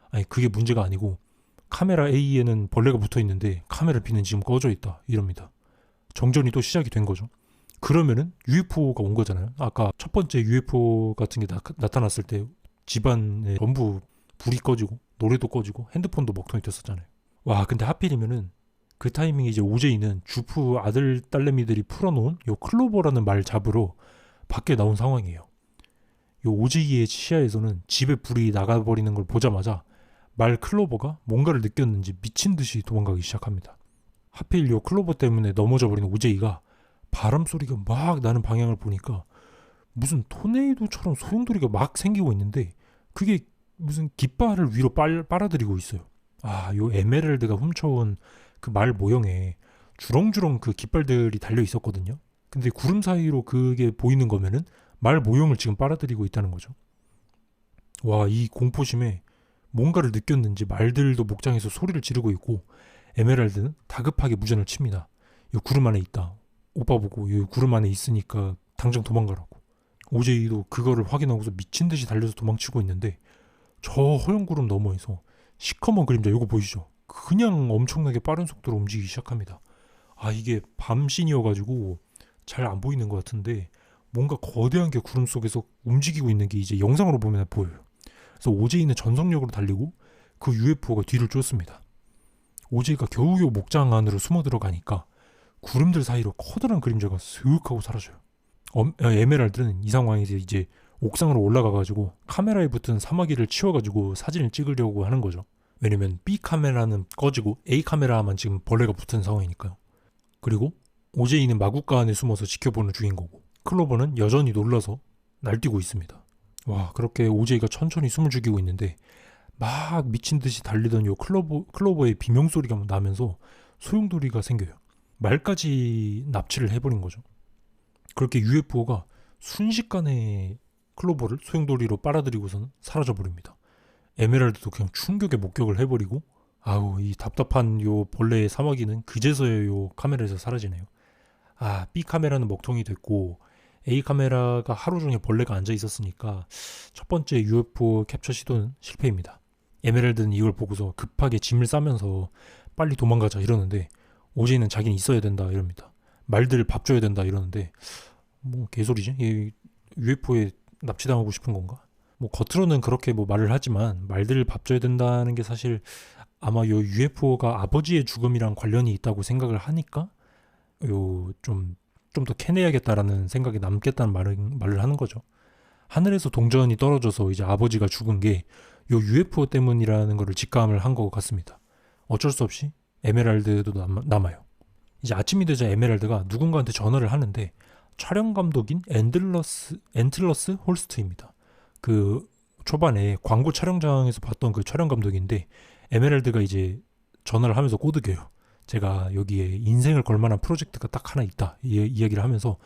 아니, 그게 문제가 아니고 카메라 A에는 벌레가 붙어 있는데 카메라 B는 지금 꺼져 있다 이럽니다. 정전이 또 시작이 된 거죠. 그러면은 UFO가 온 거잖아요. 아까 첫 번째 UFO 같은 게 나타났을 때 집안에 전부 불이 꺼지고 노래도 꺼지고 핸드폰도 먹통이 됐었잖아요. 와, 근데 하필이면은 그 타이밍에 이제 오제이는 주프 아들 딸내미들이 풀어놓은 요 클로버라는 말 잡으러 밖에 나온 상황이에요. 요 오제이의 시야에서는 집에 불이 나가버리는 걸 보자마자 말 클로버가 뭔가를 느꼈는지 미친 듯이 도망가기 시작합니다. 하필 요 클로버 때문에 넘어져 버린 오제이가 바람 소리가 막 나는 방향을 보니까 무슨 토네이도처럼 소용돌이가 막 생기고 있는데 그게 무슨 깃발을 위로 빨아들이고 있어요. 요 에메랄드가 훔쳐온 그 말 모형에 주렁주렁 그 깃발들이 달려 있었거든요. 근데 구름 사이로 그게 보이는 거면은 말 모형을 지금 빨아들이고 있다는 거죠. 와, 이 공포심에 뭔가를 느꼈는지 말들도 목장에서 소리를 지르고 있고 에메랄드는 다급하게 무전을 칩니다. 이 구름 안에 있다. 오빠 보고 이 구름 안에 있으니까 당장 도망가라고. 오제이도 그거를 확인하고서 미친 듯이 달려서 도망치고 있는데 저 허연 구름 너머에서 시커먼 그림자 이거 보이시죠? 그냥 엄청나게 빠른 속도로 움직이기 시작합니다. 이게 밤신이어가지고 잘 안 보이는 것 같은데 뭔가 거대한 게 구름 속에서 움직이고 있는 게 이제 영상으로 보면 보여요. 그래서 오제이는 전속력으로 달리고 그 UFO가 뒤를 쫓습니다. 오제이가 겨우겨우 목장 안으로 숨어 들어가니까 구름들 사이로 커다란 그림자가 슥 하고 사라져요. 에메랄드는 이 상황에서 이제 옥상으로 올라가가지고 카메라에 붙은 사마귀를 치워가지고 사진을 찍으려고 하는 거죠. 왜냐면 B 카메라는 꺼지고 A 카메라만 지금 벌레가 붙은 상황이니까요. 그리고 오제이는 마구가 안에 숨어서 지켜보는 중인 거고 클로버는 여전히 놀라서 날뛰고 있습니다. 와, 그렇게 오제이가 천천히 숨을 죽이고 있는데 막 미친 듯이 달리던 요 클로버의 비명소리가 나면서 소용돌이가 생겨요. 말까지 납치를 해버린 거죠. 그렇게 UFO가 순식간에 클로버를 소용돌이로 빨아들이고서는 사라져버립니다. 에메랄드도 그냥 충격에 목격을 해버리고, 아우 이 답답한 요 벌레의 사마귀는 그제서야 요 카메라에서 사라지네요. 아, B 카메라는 먹통이 됐고 A 카메라가 하루 종일 벌레가 앉아 있었으니까 첫 번째 UFO 캡처 시도는 실패입니다. 에메랄드는 이걸 보고서 급하게 짐을 싸면서 빨리 도망가자 이러는데, 오제이는 자기는 있어야 된다 이럽니다. 말들 밥 줘야 된다 이러는데, 뭐 개소리지? 이 UFO에 납치당하고 싶은 건가? 뭐 겉으로는 그렇게 뭐 말을 하지만 말들 밥 줘야 된다는 게 사실 아마 요 UFO가 아버지의 죽음이랑 관련이 있다고 생각을 하니까 요 좀 더 캐내야겠다라는 생각이 남겠다는 말을 하는 거죠. 하늘에서 동전이 떨어져서 이제 아버지가 죽은 게 요 UFO 때문이라는 거를 직감을 한 것 같습니다. 어쩔 수 없이 에메랄드도 남아요. 이제 아침이 되자 에메랄드가 누군가한테 전화를 하는데 촬영 감독인 앤틀러스 홀스트입니다. 그 초반에 광고 촬영장에서 봤던 그 촬영 감독인데, 에메랄드가 이제 전화를 하면서 꼬드겨요. 제가 여기에 인생을 걸 만한 프로젝트가 딱 하나 있다 이야기를 하면서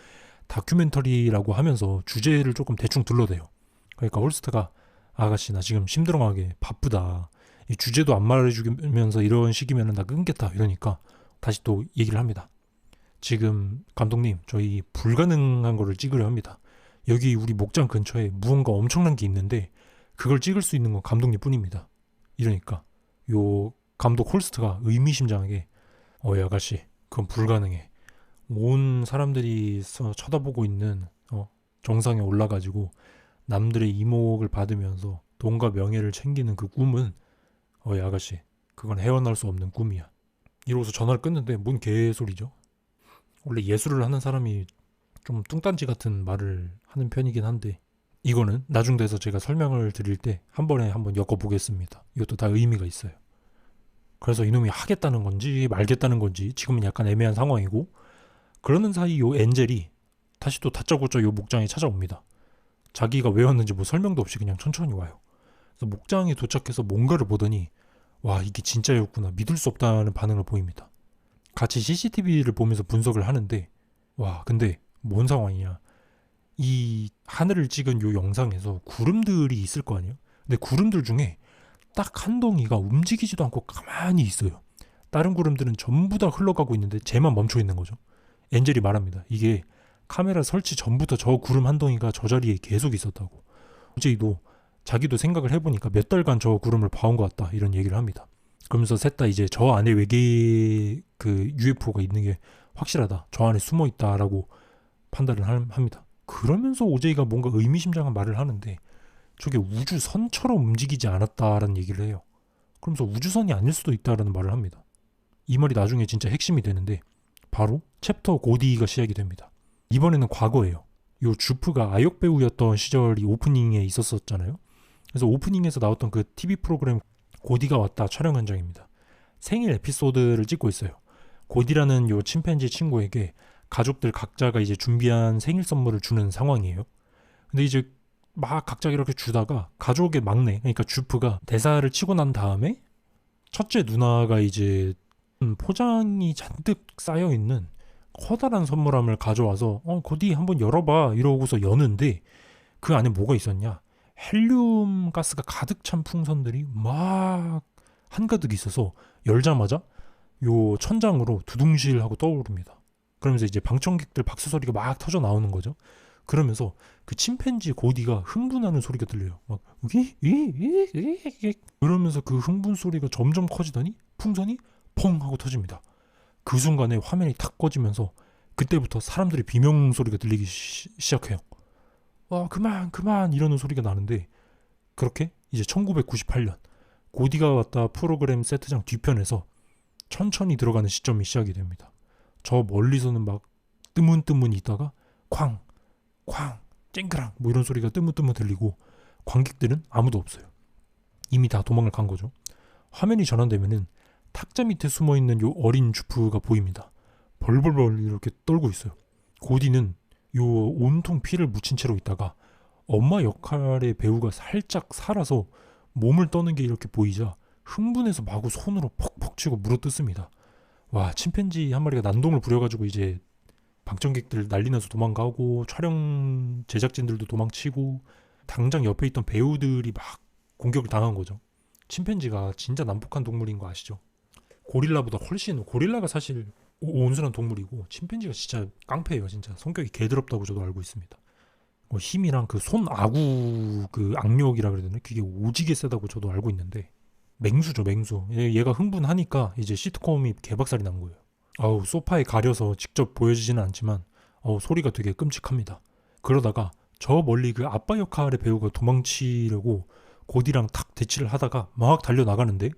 다큐멘터리라고 하면서 주제를 조금 대충 둘러대요. 그러니까 홀스트가 아가씨 나 지금 심드렁하게 바쁘다. 이 주제도 안 말해주면서 이런 식이면 나 끊겠다 이러니까 다시 또 얘기를 합니다. 지금 감독님 저희 불가능한 거를 찍으려 합니다. 여기 우리 목장 근처에 무언가 엄청난 게 있는데 그걸 찍을 수 있는 건 감독님 뿐입니다. 이러니까 요 감독 홀스트가 의미심장하게 이 아가씨 그건 불가능해. 온 사람들이 쳐다보고 있는 정상에 올라가지고 남들의 이목을 받으면서 돈과 명예를 챙기는 그 꿈은 이 아가씨 그건 헤어날 수 없는 꿈이야. 이러고서 전화를 끊는데 뭔 개소리죠? 원래 예술을 하는 사람이 좀 뚱딴지 같은 말을 하는 편이긴 한데, 이거는 나중 돼서 제가 설명을 드릴 때 한 번에 한번 엮어보겠습니다. 이것도 다 의미가 있어요. 그래서 이놈이 하겠다는 건지 말겠다는 건지 지금은 약간 애매한 상황이고, 그러는 사이 요 엔젤이 다시 또 다짜고짜 요 목장에 찾아옵니다. 자기가 왜 왔는지 뭐 설명도 없이 그냥 천천히 와요. 그래서 목장에 도착해서 뭔가를 보더니 와 이게 진짜였구나, 믿을 수 없다는 반응을 보입니다. 같이 CCTV를 보면서 분석을 하는데, 와 근데 뭔 상황이냐, 이 하늘을 찍은 요 영상에서 구름들이 있을 거 아니에요. 근데 구름들 중에 딱 한 덩이가 움직이지도 않고 가만히 있어요. 다른 구름들은 전부 다 흘러가고 있는데 쟤만 멈춰 있는 거죠. 엔젤이 말합니다. 이게 카메라 설치 전부터 저 구름 한 덩이가 저 자리에 계속 있었다고. 오제이도 자기도 생각을 해보니까 몇 달간 저 구름을 봐온 것 같다 이런 얘기를 합니다. 그러면서 셋 다 이제 저 안에 외계 그 UFO가 있는 게 확실하다, 저 안에 숨어 있다라고 판단을 합니다. 그러면서 오제이가 뭔가 의미심장한 말을 하는데 저게 우주선처럼 움직이지 않았다라는 얘기를 해요. 그러면서 우주선이 아닐 수도 있다라는 말을 합니다. 이 말이 나중에 진짜 핵심이 되는데 바로 챕터 고디가 시작이 됩니다. 이번에는 과거예요. 요 주프가 아역 배우였던 시절이 오프닝에 있었잖아요. 그래서 오프닝에서 나왔던 그 TV 프로그램 고디가 왔다 촬영 현장입니다. 생일 에피소드를 찍고 있어요. 고디라는 요 침팬지 친구에게 가족들 각자가 이제 준비한 생일 선물을 주는 상황이에요. 근데 이제 막 각자 이렇게 주다가 가족의 막내, 그러니까 주프가 대사를 치고 난 다음에 첫째 누나가 이제 포장이 잔뜩 쌓여있는 커다란 선물함을 가져와서 고디 한번 열어봐 이러고서 여는데 그 안에 뭐가 있었냐, 헬륨 가스가 가득 찬 풍선들이 막 한가득 있어서 열자마자 요 천장으로 두둥실 하고 떠오릅니다. 그러면서 이제 방청객들 박수 소리가 막 터져 나오는 거죠. 그러면서 그 침팬지 고디가 흥분하는 소리가 들려요. 막 그러면서 그 흥분 소리가 점점 커지더니 풍선이 퐁 하고 터집니다. 그 순간에 화면이 탁 꺼지면서 그때부터 사람들의 비명 소리가 들리기 시작해요. 와 그만 이러는 소리가 나는데, 그렇게 이제 1998년 고디가 왔다 프로그램 세트장 뒤편에서 천천히 들어가는 시점이 시작이 됩니다. 저 멀리서는 막 뜨문뜨문 있다가 쾅 쨍그랑 뭐 이런 소리가 뜨문뜨문 들리고 관객들은 아무도 없어요. 이미 다 도망을 간 거죠. 화면이 전환되면은 탁자 밑에 숨어있는 요 어린 주프가 보입니다. 벌벌벌 이렇게 떨고 있어요. 고디는 요 온통 피를 묻힌 채로 있다가 엄마 역할의 배우가 살짝 살아서 몸을 떠는 게 이렇게 보이자 흥분해서 마구 손으로 퍽퍽 치고 물어뜯습니다. 와, 침팬지 한 마리가 난동을 부려가지고 이제 방청객들 난리나서 도망가고 촬영 제작진들도 도망치고 당장 옆에 있던 배우들이 막 공격을 당한 거죠. 침팬지가 진짜 난폭한 동물인 거 아시죠? 고릴라보다 훨씬, 고릴라가 사실 온순한 동물이고 침팬지가 진짜 깡패예요. 진짜 성격이 개더럽다고 저도 알고 있습니다. 힘이랑 그 손 아구 그 악력이라 그래야 되나? 그게 오지게 세다고 저도 알고 있는데 맹수죠, 맹수. 얘가 흥분하니까 이제 시트콤이 개박살이 난 거예요. 아우, 소파에 가려서 직접 보여지지는 않지만 소리가 되게 끔찍합니다. 그러다가 저 멀리 그 아빠 역할의 배우가 도망치려고 고디랑 탁 대치를 하다가 막 달려나가는데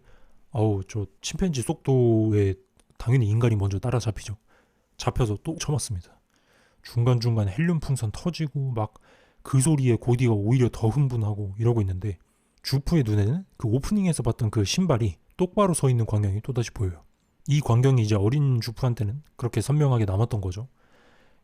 저 침팬지 속도에 당연히 인간이 먼저 따라잡히죠. 잡혀서 또 쳐맞습니다. 중간중간 헬륨 풍선 터지고 막 그 소리에 고디가 오히려 더 흥분하고 이러고 있는데 주프의 눈에는 그 오프닝에서 봤던 그 신발이 똑바로 서 있는 광경이 또다시 보여요. 이 광경이 이제 어린 주프한테는 그렇게 선명하게 남았던 거죠.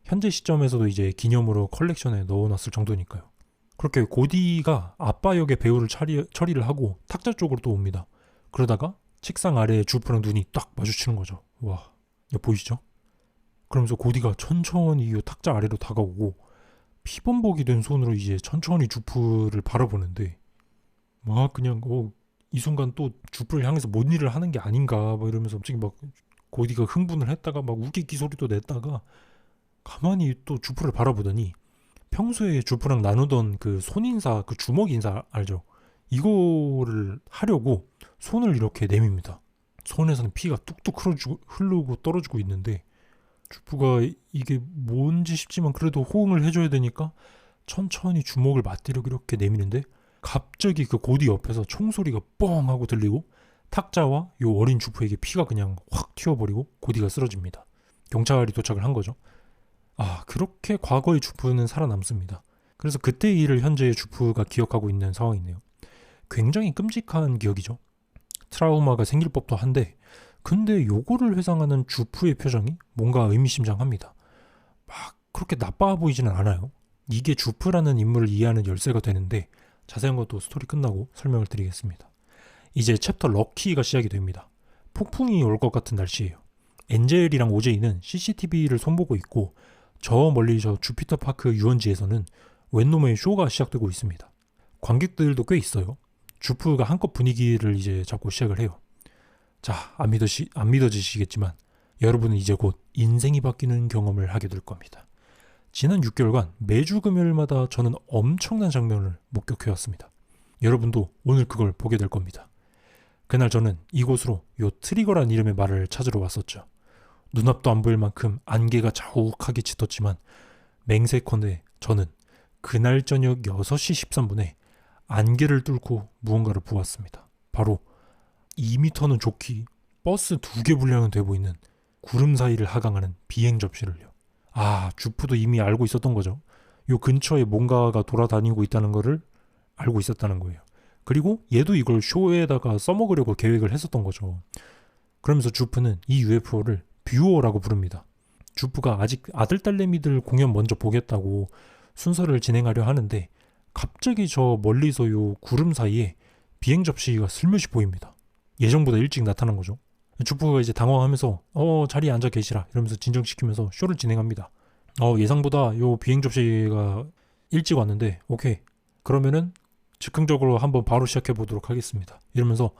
현재 시점에서도 이제 기념으로 컬렉션에 넣어놨을 정도니까요. 그렇게 고디가 아빠 역의 배우를 처리를 하고 탁자 쪽으로 또 옵니다. 그러다가 책상 아래에 주프랑 눈이 딱 마주치는 거죠. 와, 이거 보이시죠? 그러면서 고디가 천천히 이 탁자 아래로 다가오고 피범벅이 된 손으로 이제 천천히 주프를 바라보는데 막 그냥 이 순간 또 주프를 향해서 뭔 일을 하는 게 아닌가 막 이러면서 갑자기 막 고디가 흥분을 했다가 막 웃기기 소리도 냈다가 가만히 또 주프를 바라보더니 평소에 주프랑 나누던 그 손인사, 그 주먹 인사 알죠? 이거를 하려고 손을 이렇게 내밉니다. 손에서는 피가 뚝뚝 흐르고 떨어지고 있는데 주프가 이게 뭔지 싶지만 그래도 호응을 해줘야 되니까 천천히 주먹을 맞대려고 이렇게 내미는데 갑자기 그 고디 옆에서 총소리가 뻥 하고 들리고 탁자와 요 어린 주프에게 피가 그냥 확 튀어버리고 고디가 쓰러집니다. 경찰이 도착을 한 거죠. 그렇게 과거의 주프는 살아남습니다. 그래서 그때의 일을 현재의 주프가 기억하고 있는 상황이네요. 굉장히 끔찍한 기억이죠. 트라우마가 생길 법도 한데 근데 요거를 회상하는 주프의 표정이 뭔가 의미심장합니다. 막 그렇게 나빠 보이지는 않아요. 이게 주프라는 인물을 이해하는 열쇠가 되는데 자세한 것도 스토리 끝나고 설명을 드리겠습니다. 이제 챕터 럭키가 시작이 됩니다. 폭풍이 올 것 같은 날씨예요. 엔젤이랑 오제이는 CCTV를 손보고 있고 저 멀리 저 주피터 파크 유원지에서는 웬놈의 쇼가 시작되고 있습니다. 관객들도 꽤 있어요. 주프가 한껏 분위기를 이제 잡고 시작을 해요. 자, 안 믿어지시겠지만 여러분은 이제 곧 인생이 바뀌는 경험을 하게 될 겁니다. 지난 6개월간 매주 금요일마다 저는 엄청난 장면을 목격해왔습니다. 여러분도 오늘 그걸 보게 될 겁니다. 그날 저는 이곳으로 요 트리거란 이름의 말을 찾으러 왔었죠. 눈앞도 안 보일 만큼 안개가 자욱하게 짙었지만 맹세컨대 저는 그날 저녁 6시 13분에 안개를 뚫고 무언가를 보았습니다. 바로 2m는 좋기 버스 2개 분량은 돼 보이는 구름 사이를 하강하는 비행 접시를요. 주프도 이미 알고 있었던 거죠. 요 근처에 뭔가가 돌아다니고 있다는 거를 알고 있었다는 거예요. 그리고 얘도 이걸 쇼에다가 써먹으려고 계획을 했었던 거죠. 그러면서 주프는 이 UFO를 뷰어라고 부릅니다. 주프가 아직 아들 딸내미들 공연 먼저 보겠다고 순서를 진행하려 하는데 갑자기 저 멀리서 요 구름 사이에 비행 접시가 슬며시 보입니다. 예정보다 일찍 나타난 거죠. 주프가 이제 당황하면서 자리에 앉아 계시라 이러면서 진정시키면서 쇼를 진행합니다. 예상보다 요 비행 접시가 일찍 왔는데 오케이 그러면은 즉흥적으로 한번 바로 시작해 보도록 하겠습니다. 이러면서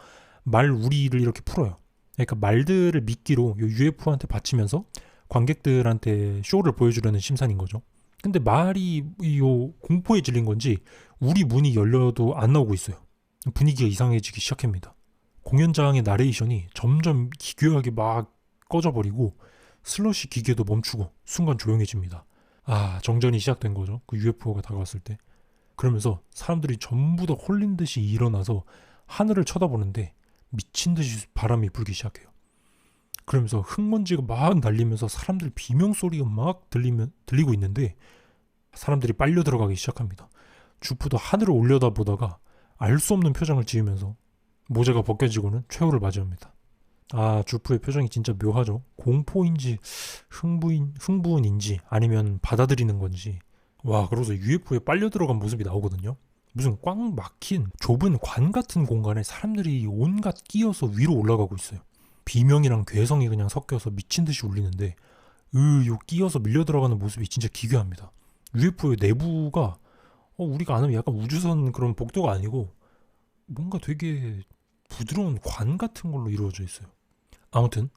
말우리를 이렇게 풀어요. 그러니까 말들을 미끼로 요 UFO한테 바치면서 관객들한테 쇼를 보여주려는 심산인 거죠. 근데 말이 요 공포에 질린 건지 우리 문이 열려도 안 나오고 있어요. 분위기가 이상해지기 시작합니다. 공연장의 나레이션이 점점 기괴하게 막 꺼져버리고 슬러시 기계도 멈추고 순간 조용해집니다. 정전이 시작된 거죠. 그 UFO가 다가왔을 때. 그러면서 사람들이 전부 다 홀린 듯이 일어나서 하늘을 쳐다보는데 미친 듯이 바람이 불기 시작해요. 그러면서 흙먼지가 막 날리면서 사람들 비명소리가 막 들리고 있는데 사람들이 빨려 들어가기 시작합니다. 주프도 하늘을 올려다보다가 알 수 없는 표정을 지으면서 모자가 벗겨지고는 최후를 맞이합니다. 주프의 표정이 진짜 묘하죠. 공포인지 흥분인지 아니면 받아들이는 건지. 그러고서 UFO에 빨려 들어간 모습이 나오거든요. 무슨 꽉 막힌 좁은 관 같은 공간에 사람들이 온갖 끼어서 위로 올라가고 있어요. 비명이랑 괴성이 그냥 섞여서 미친 듯이 울리는데 요 끼어서 밀려 들어가는 모습이 진짜 기괴합니다. UFO의 내부가 우리가 아는 약간 우주선 그런 복도가 아니고 뭔가 되게 부드러운 관 같은 걸로 이루어져 있어요. 아무튼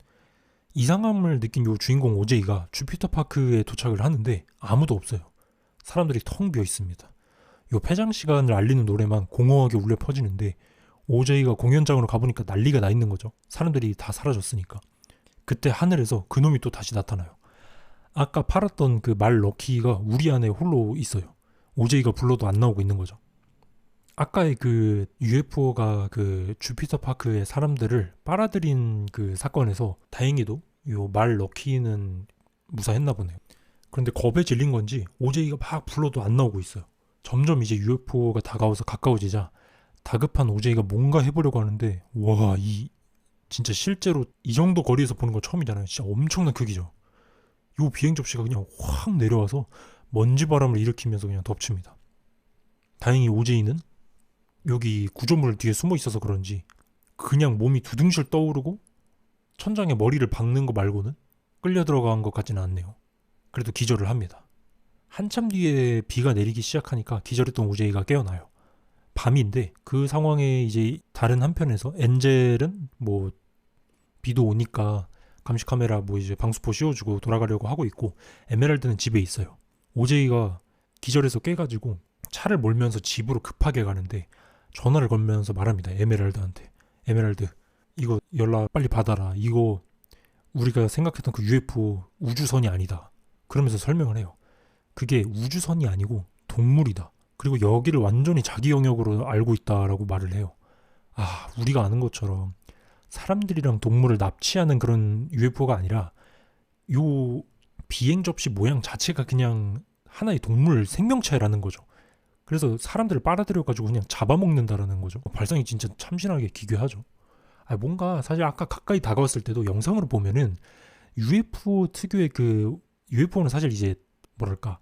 이상함을 느낀 요 주인공 오제이가 주피터 파크에 도착을 하는데 아무도 없어요. 사람들이 텅 비어 있습니다. 요 폐장 시간을 알리는 노래만 공허하게 울려 퍼지는데 오제이가 공연장으로 가보니까 난리가 나 있는 거죠. 사람들이 다 사라졌으니까. 그때 하늘에서 그놈이 또 다시 나타나요. 아까 팔았던 그 말 럭키가 우리 안에 홀로 있어요. 오제이가 불러도 안 나오고 있는 거죠. 아까의 그 UFO가 그 주피터 파크의 사람들을 빨아들인 그 사건에서 다행히도 요 말 럭키는 무사했나 보네요. 그런데 겁에 질린 건지 오제이가 막 불러도 안 나오고 있어요. 점점 이제 UFO가 다가와서 가까워지자 다급한 오제이가 뭔가 해보려고 하는데 와, 이 진짜 실제로 이 정도 거리에서 보는 거 처음이잖아요. 진짜 엄청난 크기죠. 요 비행 접시가 그냥 확 내려와서 먼지바람을 일으키면서 그냥 덮칩니다. 다행히 오제이는 여기 구조물 뒤에 숨어 있어서 그런지 그냥 몸이 두둥실 떠오르고 천장에 머리를 박는 거 말고는 끌려 들어간 것 같지는 않네요. 그래도 기절을 합니다. 한참 뒤에 비가 내리기 시작하니까 기절했던 오제이가 깨어나요. 밤인데 그 상황에 이제 다른 한편에서 엔젤은 뭐 비도 오니까 감시 카메라 뭐 이제 방수포 씌워주고 돌아가려고 하고 있고 에메랄드는 집에 있어요. 오제이가 기절해서 깨가지고 차를 몰면서 집으로 급하게 가는데 전화를 걸면서 말합니다. 에메랄드한테. 에메랄드, 이거 연락 빨리 받아라. 이거 우리가 생각했던 그 UFO 우주선이 아니다. 그러면서 설명을 해요. 그게 우주선이 아니고 동물이다. 그리고 여기를 완전히 자기 영역으로 알고 있다라고 말을 해요. 아, 우리가 아는 것처럼 사람들이랑 동물을 납치하는 그런 UFO가 아니라 요 비행 접시 모양 자체가 그냥 하나의 동물 생명체라는 거죠. 그래서 사람들을 빨아들여가지고 그냥 잡아먹는다라는 거죠. 발상이 진짜 참신하게 기괴하죠. 뭔가 사실 아까 가까이 다가왔을 때도 영상으로 보면은 UFO 특유의 그 UFO는 사실 이제 뭐랄까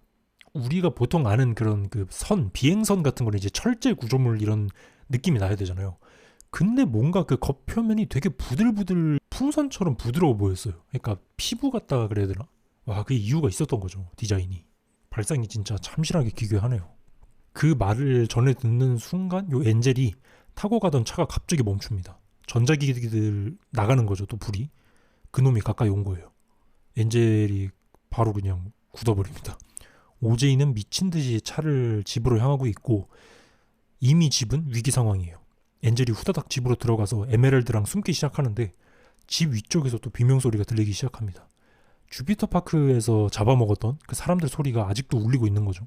우리가 보통 아는 그런 그 선, 비행선 같은 거는 이제 철제 구조물 이런 느낌이 나야 되잖아요. 근데 뭔가 그 겉표면이 되게 부들부들 풍선처럼 부드러워 보였어요. 그러니까 피부 같다 그래야 되나? 와, 그 이유가 있었던 거죠. 디자인이. 발상이 진짜 참신하게 기괴하네요. 그 말을 전해 듣는 순간 요 엔젤이 타고 가던 차가 갑자기 멈춥니다. 전자기기들 나가는 거죠. 또 불이. 그놈이 가까이 온 거예요. 엔젤이 바로 그냥 굳어버립니다. 오제이는 미친 듯이 차를 집으로 향하고 있고 이미 집은 위기 상황이에요. 엔젤이 후다닥 집으로 들어가서 에메랄드랑 숨기 시작하는데 집 위쪽에서 또 비명소리가 들리기 시작합니다. 주피터 파크에서 잡아먹었던 그 사람들 소리가 아직도 울리고 있는 거죠.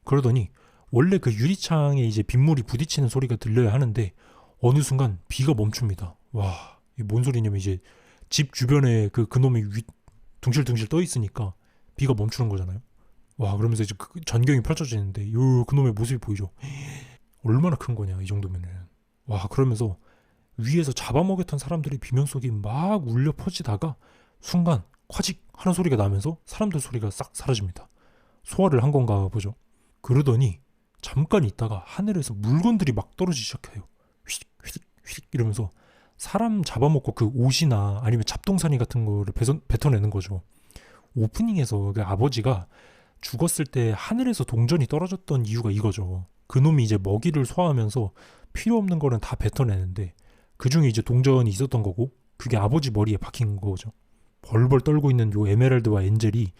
그러더니 원래 그 유리창에 이제 빗물이 부딪히는 소리가 들려야 하는데 어느 순간 비가 멈춥니다. 와, 이게 뭔 소리냐면 이제 집 주변에 그놈이 둥실둥실 떠 있으니까 비가 멈추는 거잖아요. 와, 그러면서 이제 그 전경이 펼쳐지는데 그놈의 모습이 보이죠. 얼마나 큰 거냐 이 정도면은. 와, 그러면서 위에서 잡아먹였던 사람들의 비명소리 막 울려 퍼지다가 순간 콰직 하는 소리가 나면서 사람들 소리가 싹 사라집니다. 소화를 한 건가 보죠. 그러더니 잠깐 있다가 하늘에서 물건들이 막 떨어지기 시작해요. 휘릭 휘릭 휘릭 이러면서 사람 잡아먹고 그 옷이나 아니면 잡동사니 같은 거를 뱉어내는 거죠. 오프닝에서 그 아버지가 죽었을 때 하늘에서 동전이 떨어졌던 이유가 이거죠. 그놈이 이제 먹이를 소화하면서 필요 없는 거는 다 뱉어내는데 그중에 이제 동전이 있었던 거고 그게 아버지 머리에 박힌 거죠. 벌벌 떨고 있는 요 에메랄드와 엔젤이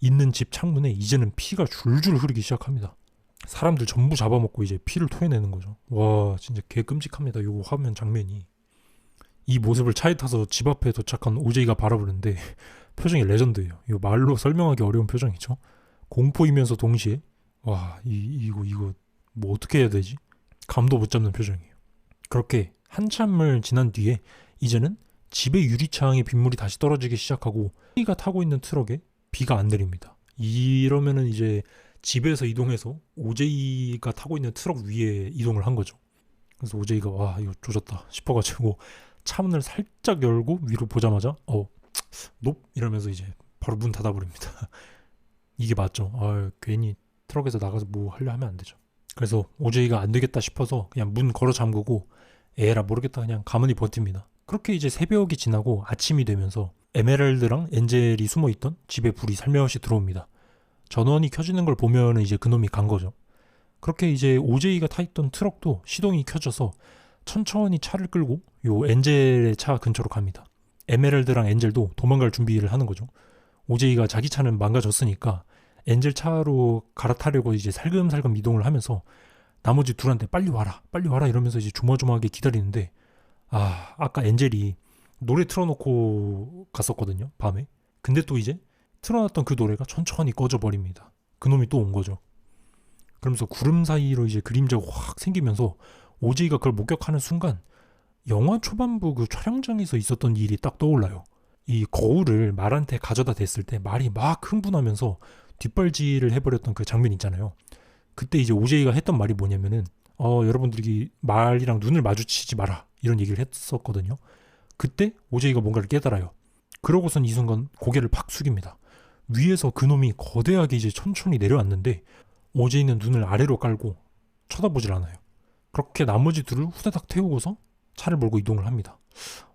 있는 집 창문에 이제는 피가 줄줄 흐르기 시작합니다. 사람들 전부 잡아먹고 이제 피를 토해내는 거죠. 와, 진짜 개 끔찍합니다. 요 화면 장면이. 이 모습을 차에 타서 집 앞에 도착한 오제이가 바라보는데 표정이 레전드예요. 이거 말로 설명하기 어려운 표정이죠. 공포이면서 동시에 와, 이거 뭐 어떻게 해야 되지? 감도 못 잡는 표정이에요. 그렇게 한참을 지난 뒤에 이제는 집의 유리창에 빗물이 다시 떨어지기 시작하고 오제이가 타고 있는 트럭에 비가 안 내립니다. 이러면은 이제 집에서 이동해서 오제이가 타고 있는 트럭 위에 이동을 한 거죠. 그래서 오제이가 와, 이거 조졌다 싶어가지고 차문을 살짝 열고 위로 보자마자 높 이러면서 이제 바로 문 닫아버립니다. 이게 맞죠. 괜히 트럭에서 나가서 뭐 하려 하면 안 되죠. 그래서 오제이가 안 되겠다 싶어서 그냥 문 걸어 잠그고 에라 모르겠다 그냥 가만히 버팁니다. 그렇게 이제 새벽이 지나고 아침이 되면서 에메랄드랑 엔젤이 숨어있던 집에 불이 살며시 들어옵니다. 전원이 켜지는 걸 보면은 이제 그놈이 간 거죠. 그렇게 이제 OJ가 타있던 트럭도 시동이 켜져서 천천히 차를 끌고 요 엔젤의 차 근처로 갑니다. 에메랄드랑 엔젤도 도망갈 준비를 하는 거죠. OJ가 자기 차는 망가졌으니까 엔젤 차로 갈아타려고 이제 살금살금 이동을 하면서 나머지 둘한테 빨리 와라 이러면서 이제 조마조마하게 기다리는데, 아까 엔젤이 노래 틀어놓고 갔었거든요, 밤에. 근데 또 이제 틀어놨던 그 노래가 천천히 꺼져버립니다. 그놈이 또 온 거죠. 그러면서 구름 사이로 이제 그림자가 확 생기면서 OJ가 그걸 목격하는 순간 영화 초반부 그 촬영장에서 있었던 일이 딱 떠올라요. 이 거울을 말한테 가져다 댔을 때 말이 막 흥분하면서 뒷발질을 해버렸던 그 장면 있잖아요. 그때 이제 OJ가 했던 말이 뭐냐면은 여러분들이 말이랑 눈을 마주치지 마라 이런 얘기를 했었거든요. 그때 OJ가 뭔가를 깨달아요. 그러고선 이 순간 고개를 팍 숙입니다. 위에서 그놈이 거대하게 이제 천천히 내려왔는데 OJ는 눈을 아래로 깔고 쳐다보질 않아요. 그렇게 나머지 둘을 후다닥 태우고서 차를 몰고 이동을 합니다.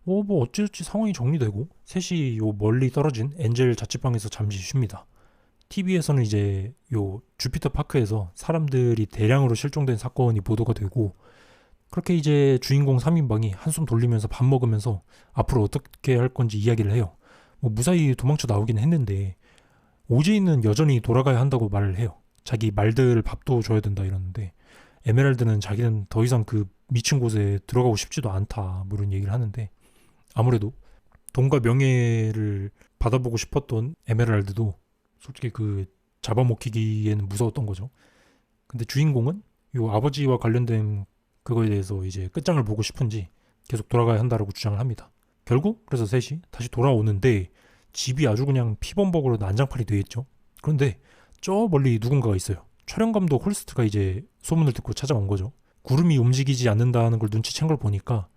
뭐 어찌어찌 상황이 정리되고 셋이 요 멀리 떨어진 엔젤 자취방에서 잠시 쉽니다. TV에서는 이제 요 주피터 파크에서 사람들이 대량으로 실종된 사건이 보도가 되고, 그렇게 이제 주인공 3인방이 한숨 돌리면서 밥 먹으면서 앞으로 어떻게 할 건지 이야기를 해요. 뭐 무사히 도망쳐 나오긴 했는데 OJ는 여전히 돌아가야 한다고 말을 해요. 자기 말들 밥도 줘야 된다 이러는데, 에메랄드는 자기는 더 이상 그 미친 곳에 들어가고 싶지도 않다 뭐 이런 얘기를 하는데, 아무래도 돈과 명예를 받아보고 싶었던 에메랄드도 솔직히 그 잡아먹히기에는 무서웠던 거죠. 근데 주인공은 요 아버지와 관련된 그거에 대해서 이제 끝장을 보고 싶은지 계속 돌아가야 한다라고 주장을 합니다. 결국 그래서 셋이 다시 돌아오는데 집이 아주 그냥 피범벅으로 난장판이 되어 있죠. 그런데 저 멀리 누군가가 있어요. 촬영 감독 홀스트가 이제 소문을 듣고 찾아온 거죠. 구름이 움직이지 않는다는 걸 눈치챈 걸 보니까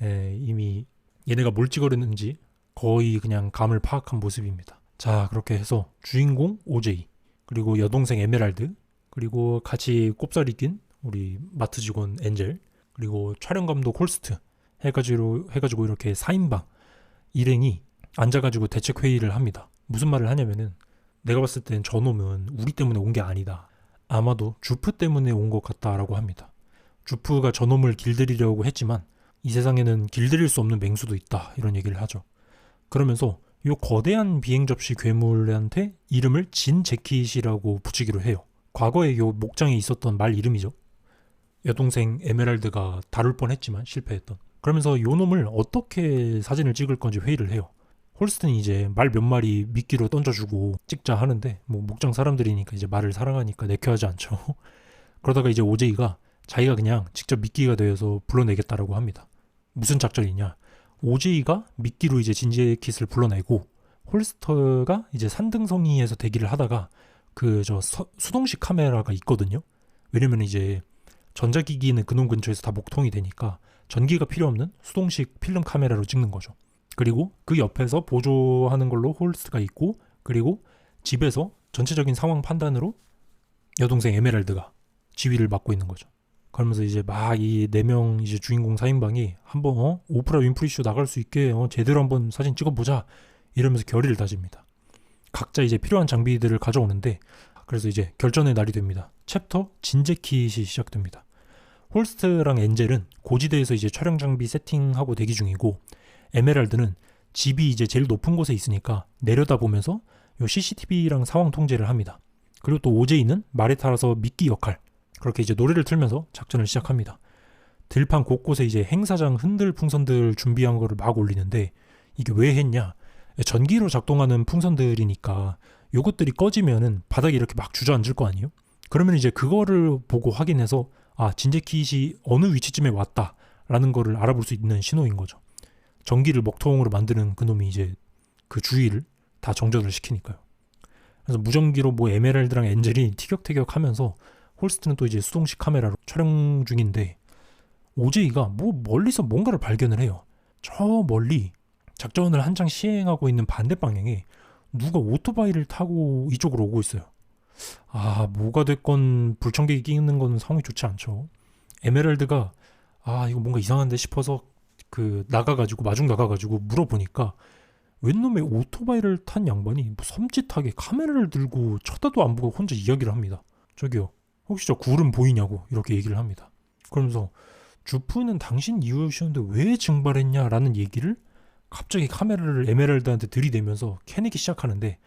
이미 얘네가 뭘 찍으려는지 거의 그냥 감을 파악한 모습입니다. 자, 그렇게 해서 주인공 OJ, 그리고 여동생 에메랄드, 그리고 같이 꼽사리 낀 우리 마트 직원 엔젤, 그리고 촬영 감독 홀스트 해가지고 이렇게 4인방 일행이 앉아가지고 대책 회의를 합니다. 무슨 말을 하냐면은, 내가 봤을 땐 저놈은 우리 때문에 온 게 아니다. 아마도 주프 때문에 온 것 같다라고 합니다. 주프가 저놈을 길들이려고 했지만 이 세상에는 길들일 수 없는 맹수도 있다 이런 얘기를 하죠. 그러면서 이 거대한 비행 접시 괴물한테 이름을 진 재킷이라고 붙이기로 해요. 과거에 이 목장에 있었던 말 이름이죠. 여동생 에메랄드가 다룰 뻔했지만 실패했던. 그러면서 이 놈을 어떻게 사진을 찍을 건지 회의를 해요. 홀스트는 이제 말 몇 마리 미끼로 던져주고 찍자 하는데, 뭐 목장 사람들이니까 이제 말을 사랑하니까 내켜하지 않죠. 그러다가 이제 OJ가 자기가 그냥 직접 미끼가 되어서 불러내겠다라고 합니다. 무슨 작전이냐? OJ가 미끼로 이제 진재킷을 불러내고 홀스터가 이제 산등성이에서 대기를 하다가 그 수동식 카메라가 있거든요. 왜냐면 이제 전자기기는 그놈 근처에서 다 목통이 되니까 전기가 필요 없는 수동식 필름 카메라로 찍는 거죠. 그리고 그 옆에서 보조하는 걸로 홀스트가 있고, 그리고 집에서 전체적인 상황 판단으로 여동생 에메랄드가 지휘를 맡고 있는 거죠. 그러면서 이제 막 이 4명 이제 주인공 4인방이 한번 오프라 윈프리 쇼 나갈 수 있게 제대로 한번 사진 찍어보자 이러면서 결의를 다집니다. 각자 이제 필요한 장비들을 가져오는데, 그래서 이제 결전의 날이 됩니다. 챕터 진재킷이 시작됩니다. 홀스트랑 엔젤은 고지대에서 이제 촬영 장비 세팅하고 대기 중이고, 에메랄드는 집이 이제 제일 높은 곳에 있으니까 내려다보면서 요 CCTV랑 상황 통제를 합니다. 그리고 또 OJ는 말에 따라서 미끼 역할, 그렇게 이제 노래를 틀면서 작전을 시작합니다. 들판 곳곳에 이제 행사장 흔들 풍선들 준비한 거를 막 올리는데, 이게 왜 했냐? 전기로 작동하는 풍선들이니까 요것들이 꺼지면은 바닥에 이렇게 막 주저앉을 거 아니에요? 그러면 이제 그거를 보고 확인해서 진재킷이 어느 위치쯤에 왔다라는 거를 알아볼 수 있는 신호인 거죠. 전기를 먹통으로 만드는 그놈이 이제 그 주위를 다 정전을 시키니까요. 그래서 무전기로 뭐 에메랄드랑 엔젤이 티격태격하면서 홀스트는 또 이제 수동식 카메라로 촬영 중인데, OJ가 뭐 멀리서 뭔가를 발견을 해요. 저 멀리 작전을 한창 시행하고 있는 반대 방향에 누가 오토바이를 타고 이쪽으로 오고 있어요. 뭐가 됐건 불청객이 끼는 건 상황이 좋지 않죠. 에메랄드가 이거 뭔가 이상한데 싶어서 마중 나가가지고 물어보니까 웬 놈의 오토바이를 탄 양반이 뭐 섬찟하게 카메라를 들고 쳐다도 안 보고 혼자 이야기를 합니다. 저기요, 혹시 저 굴은 보이냐고 이렇게 얘기를 합니다. 그러면서 주프는 당신 이웃이었는데 왜 증발했냐라는 얘기를 갑자기 카메라를 에메랄드한테 들이대면서 캐내기 시작하는데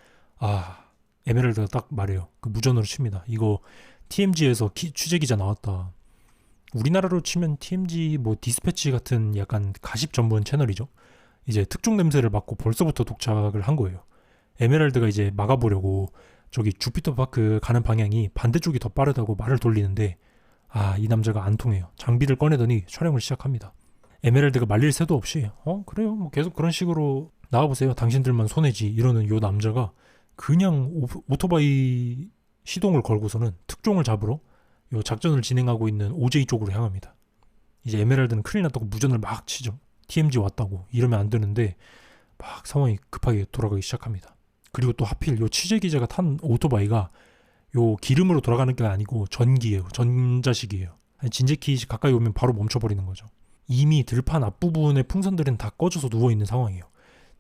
에메랄드가 딱 말해요. 그 무전으로 칩니다. 이거 TMG에서 취재 기자 나왔다. 우리나라로 치면 TMG 뭐 디스패치 같은 약간 가십 전문 채널이죠. 이제 특종 냄새를 맡고 벌써부터 독착을 한 거예요. 에메랄드가 이제 막아보려고 저기 주피터 파크 가는 방향이 반대쪽이 더 빠르다고 말을 돌리는데 이 남자가 안 통해요. 장비를 꺼내더니 촬영을 시작합니다. 에메랄드가 말릴 새도 없이 그래요 뭐 계속 그런 식으로 나와보세요. 당신들만 손해지 이러는 요 남자가 그냥 오토바이 시동을 걸고서는 특종을 잡으러 요 작전을 진행하고 있는 OJ 쪽으로 향합니다. 이제 에메랄드는 큰일 났다고 무전을 막 치죠. TMG 왔다고 이러면 안 되는데 막 상황이 급하게 돌아가기 시작합니다. 그리고 또 하필 요 취재 기자가 탄 오토바이가 요 기름으로 돌아가는 게 아니고 전기예요. 전자식이에요. 진제키시 가까이 오면 바로 멈춰버리는 거죠. 이미 들판 앞부분의 풍선들은 다 꺼져서 누워있는 상황이에요.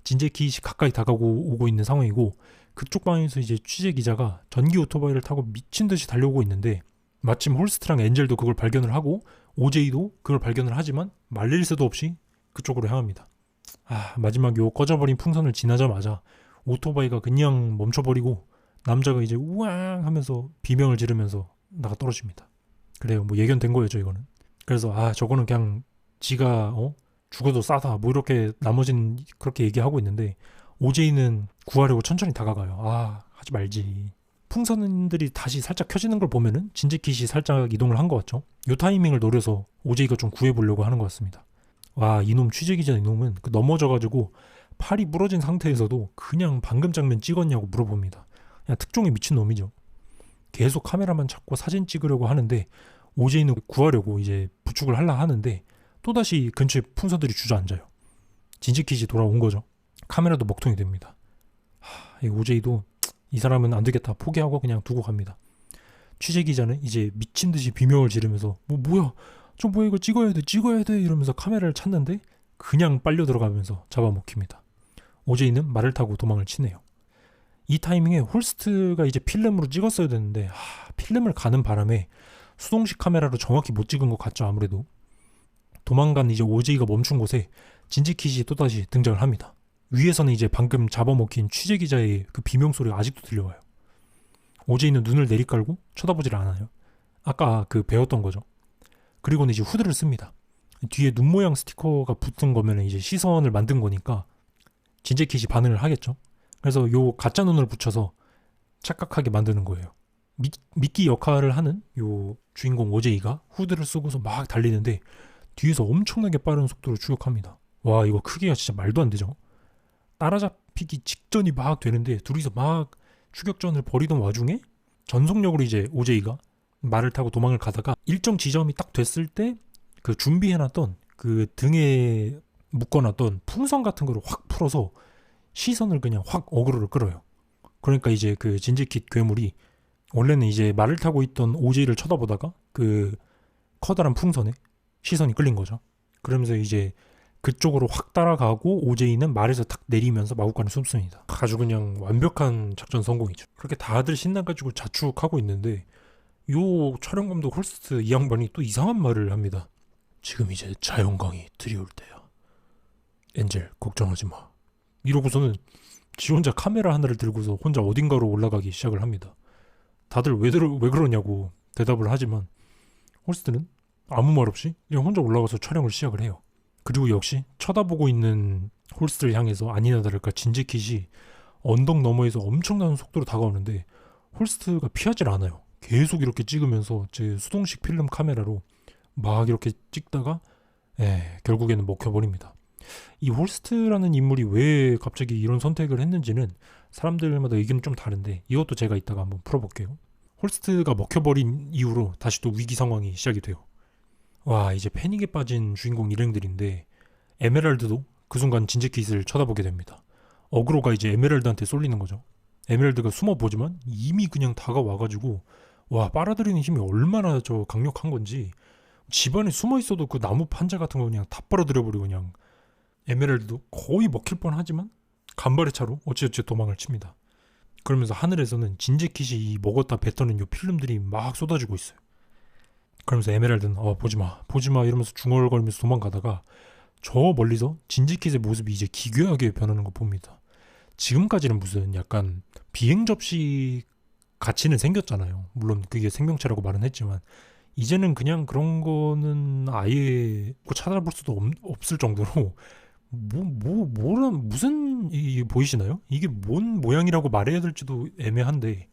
진제키시 가까이 오고 있는 상황이고 그쪽 방에서 이제 취재 기자가 전기 오토바이를 타고 미친 듯이 달려오고 있는데 마침 홀스트랑 엔젤도 그걸 발견을 하고 OJ도 그걸 발견을 하지만 말릴 새도 없이 그쪽으로 향합니다. 마지막 요 꺼져버린 풍선을 지나자마자 오토바이가 그냥 멈춰버리고 남자가 이제 우왕 하면서 비명을 지르면서 나가 떨어집니다. 그래요. 뭐 예견된 거였죠 이거는. 그래서 저거는 그냥 지가 죽어도 싸다 뭐 이렇게 나머지는 그렇게 얘기하고 있는데 OJ는 구하려고 천천히 다가가요. 하지 말지. 풍선들이 다시 살짝 켜지는 걸 보면은 진제킷이 살짝 이동을 한 것 같죠. 요 타이밍을 노려서 OJ가 좀 구해보려고 하는 것 같습니다. 이놈 취재기자 이놈은 넘어져가지고 팔이 부러진 상태에서도 그냥 방금 장면 찍었냐고 물어봅니다. 그냥 특종이 미친놈이죠. 계속 카메라만 찾고 사진 찍으려고 하는데 OJ는 구하려고 이제 부축을 하려 하는데 또다시 근처에 풍선들이 주저앉아요. 진지킷이 돌아온 거죠. 카메라도 먹통이 됩니다. 이 OJ도 이 사람은 안 되겠다 포기하고 그냥 두고 갑니다. 취재기자는 이제 미친듯이 비명을 지르면서 뭐야 이거 찍어야 돼 이러면서 카메라를 찾는데 그냥 빨려 들어가면서 잡아먹힙니다. OJ는 말을 타고 도망을 치네요. 이 타이밍에 홀스트가 이제 필름으로 찍었어야 되는데 필름을 가는 바람에 수동식 카메라로 정확히 못 찍은 것 같죠. 아무래도 도망간 이제 OJ가 멈춘 곳에 진지킷이 또다시 등장을 합니다. 위에서는 이제 방금 잡아먹힌 취재기자의 그 비명소리가 아직도 들려와요. OJ는 눈을 내리깔고 쳐다보질 않아요. 아까 그 배웠던 거죠. 그리고는 이제 후드를 씁니다. 뒤에 눈 모양 스티커가 붙은 거면 이제 시선을 만든 거니까 진제킷이 반응을 하겠죠. 그래서 요 가짜 눈을 붙여서 착각하게 만드는 거예요. 미끼 역할을 하는 요 주인공 OJ가 후드를 쓰고서 막 달리는데 뒤에서 엄청나게 빠른 속도로 추격합니다. 이거 크기가 진짜 말도 안 되죠. 따라잡히기 직전이 막 되는데 둘이서 막 추격전을 벌이던 와중에 전속력으로 이제 OJ가 말을 타고 도망을 가다가 일정 지점이 딱 됐을 때 그 준비해놨던 그 등에 묶어놨던 풍선 같은 거를 확 풀어서 시선을 그냥 확 어그로를 끌어요. 그러니까 이제 그 진지킷 괴물이 원래는 이제 말을 타고 있던 OJ를 쳐다보다가 그 커다란 풍선에 시선이 끌린 거죠. 그러면서 이제 그쪽으로 확 따라가고 OJ는 말에서 탁 내리면서 마구간을 숨습니다. 아주 그냥 완벽한 작전 성공이죠. 그렇게 다들 신나가지고 자축하고 있는데 요 촬영감독 홀스트 이 양반이 또 이상한 말을 합니다. 지금 이제 자연광이 들이올 때야. 엔젤 걱정하지 마. 이러고서는 지 혼자 카메라 하나를 들고서 혼자 어딘가로 올라가기 시작을 합니다. 다들 왜 그러냐고 대답을 하지만 홀스트는 아무 말 없이 그냥 혼자 올라가서 촬영을 시작을 해요. 그리고 역시 쳐다보고 있는 홀스트를 향해서 아니나 다를까 진지킷이 언덕 너머에서 엄청난 속도로 다가오는데 홀스트가 피하질 않아요. 계속 이렇게 찍으면서 제 수동식 필름 카메라로 막 이렇게 찍다가 결국에는 먹혀버립니다. 이 홀스트라는 인물이 왜 갑자기 이런 선택을 했는지는 사람들마다 의견이 좀 다른데 이것도 제가 이따가 한번 풀어볼게요. 홀스트가 먹혀버린 이후로 다시 또 위기 상황이 시작이 돼요. 이제 패닉에 빠진 주인공 일행들인데 에메랄드도 그 순간 진지킷을 쳐다보게 됩니다. 어그로가 이제 에메랄드한테 쏠리는 거죠. 에메랄드가 숨어보지만 이미 그냥 다가와가지고 빨아들이는 힘이 얼마나 강력한 건지 집안에 숨어있어도 그 나무 판자 같은 거 그냥 다 빨아들여버리고 그냥 에메랄드도 거의 먹힐 뻔하지만 간발의 차로 어찌어찌 도망을 칩니다. 그러면서 하늘에서는 진재킷이 이 먹었다 뱉어낸 요 필름들이 막 쏟아지고 있어요. 그러면서 에메랄드는 보지마 이러면서 중얼거리면서 도망가다가 저 멀리서 진재킷의 모습이 이제 기괴하게 변하는 거 봅니다. 지금까지는 무슨 약간 비행 접시 가치는 생겼잖아요. 물론 그게 생명체라고 말은 했지만 이제는 그냥 그런 거는 아예 찾아볼 수도 없을 정도로 무슨 보이시나요? 이게 뭔 모양이라고 말해야 될지도 애매한데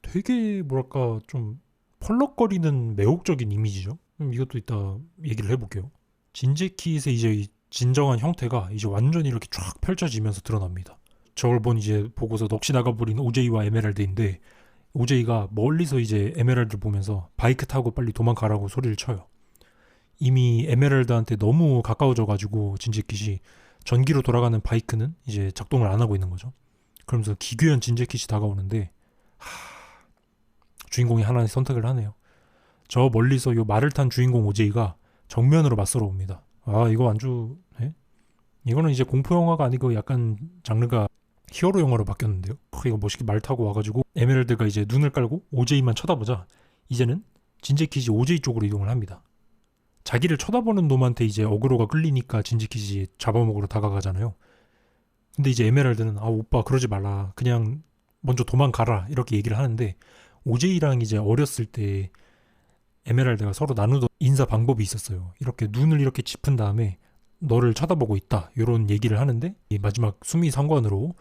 되게 뭐랄까 좀 펄럭거리는 매혹적인 이미지죠. 이것도 이따 얘기를 해볼게요. 진재킷의 이제 이 진정한 형태가 이제 완전히 이렇게 쫙 펼쳐지면서 드러납니다. 저걸 이제 보고서 넋이 나가버린 오제이와 에메랄드인데 오제이가 멀리서 이제 에메랄드를 보면서 바이크 타고 빨리 도망가라고 소리를 쳐요. 이미 에메랄드한테 너무 가까워져가지고 진재킷이 전기로 돌아가는 바이크는 이제 작동을 안 하고 있는 거죠. 그러면서 기괴한 진재킷이 다가오는데 주인공이 하나의 선택을 하네요. 저 멀리서 요 말을 탄 주인공 오제이가 정면으로 맞서러 옵니다. 이거 안주 이거는 이제 공포 영화가 아니고 약간 장르가 히어로 영화로 바뀌었는데요. 이거 멋있게 말 타고 와가지고 에메랄드가 이제 눈을 깔고 오제이만 쳐다보자 이제는 진재킷이 오제이 쪽으로 이동을 합니다. 자기를 쳐다보는 놈한테 이제 어그로가 끌리니까 진재킷이 잡아먹으러 다가가잖아요. 근데 이제 에메랄드는 오빠 그러지 말라 그냥 먼저 도망가라 이렇게 얘기를 하는데 오제이랑 이제 어렸을 때 에메랄드가 서로 나누던 인사 방법이 있었어요. 이렇게 눈을 이렇게 짚은 다음에 너를 쳐다보고 있다 이런 얘기를 하는데 마지막 수미 상관으로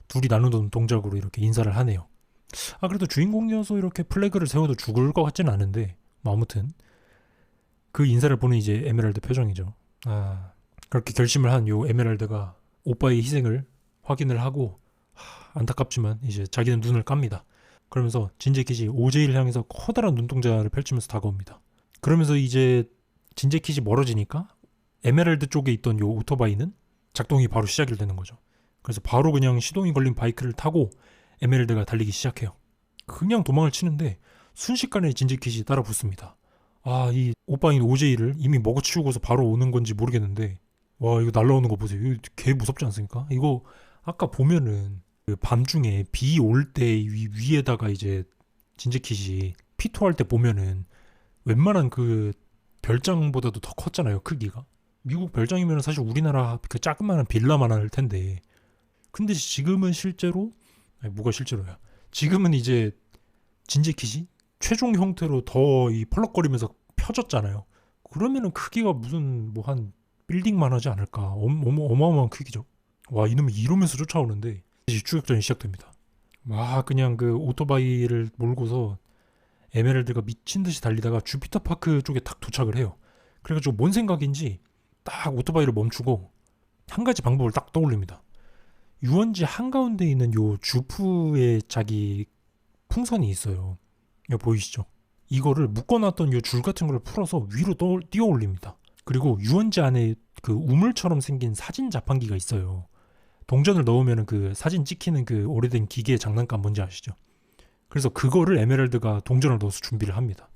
둘이 나누던 동작으로 이렇게 인사를 하네요. 그래도 주인공이어서 이렇게 플래그를 세워도 죽을 것 같지는 않은데 아무튼 그 인사를 보는 이제 에메랄드 표정이죠. 그렇게 결심을 한 요 에메랄드가 오빠의 희생을 확인을 하고 안타깝지만 이제 자기는 눈을 깝니다. 그러면서 진재킷이 오제이를 향해서 커다란 눈동자를 펼치면서 다가옵니다. 그러면서 이제 진재킷이 멀어지니까 에메랄드 쪽에 있던 요 오토바이는 작동이 바로 시작이 되는 거죠. 그래서 바로 그냥 시동이 걸린 바이크를 타고 에메랄드가 달리기 시작해요. 그냥 도망을 치는데 순식간에 진재킷이 따라 붙습니다. 이 오빠인 오제이를 이미 먹어치우고서 바로 오는 건지 모르겠는데 이거 날라오는 거 보세요. 이거 개 무섭지 않습니까? 이거 아까 보면은 그 밤중에 비 올 때 위에다가 이제 진재킷이 피토할 때 보면은 웬만한 그 별장보다도 더 컸잖아요, 크기가. 미국 별장이면 사실 우리나라 그 자그마한 빌라만 할 텐데 근데 지금은 실제로 뭐가 실제로야. 지금은 이제 진재킷이 최종 형태로 더 이 펄럭거리면서 펴졌잖아요. 그러면은 크기가 무슨 뭐 한 빌딩만 하지 않을까. 어마어마한 크기죠. 이놈이 이러면서 쫓아오는데 이제 추격전이 시작됩니다. 그냥 그 오토바이를 몰고서 에메랄드가 미친 듯이 달리다가 주피터 파크 쪽에 딱 도착을 해요. 그래가지고 뭔 생각인지 딱 오토바이를 멈추고 한 가지 방법을 딱 떠올립니다. 유원지 한가운데 있는 요 주프에 자기 풍선이 있어요. 이거 보이시죠? 이거를 묶어놨던 요 줄 같은 걸 풀어서 위로 띄어 올립니다. 그리고 유원지 안에 그 우물처럼 생긴 사진 자판기가 있어요. 동전을 넣으면 그 사진 찍히는 그 오래된 기계 장난감 뭔지 아시죠? 그래서 그거를 에메랄드가 동전을 넣어서 준비를 합니다.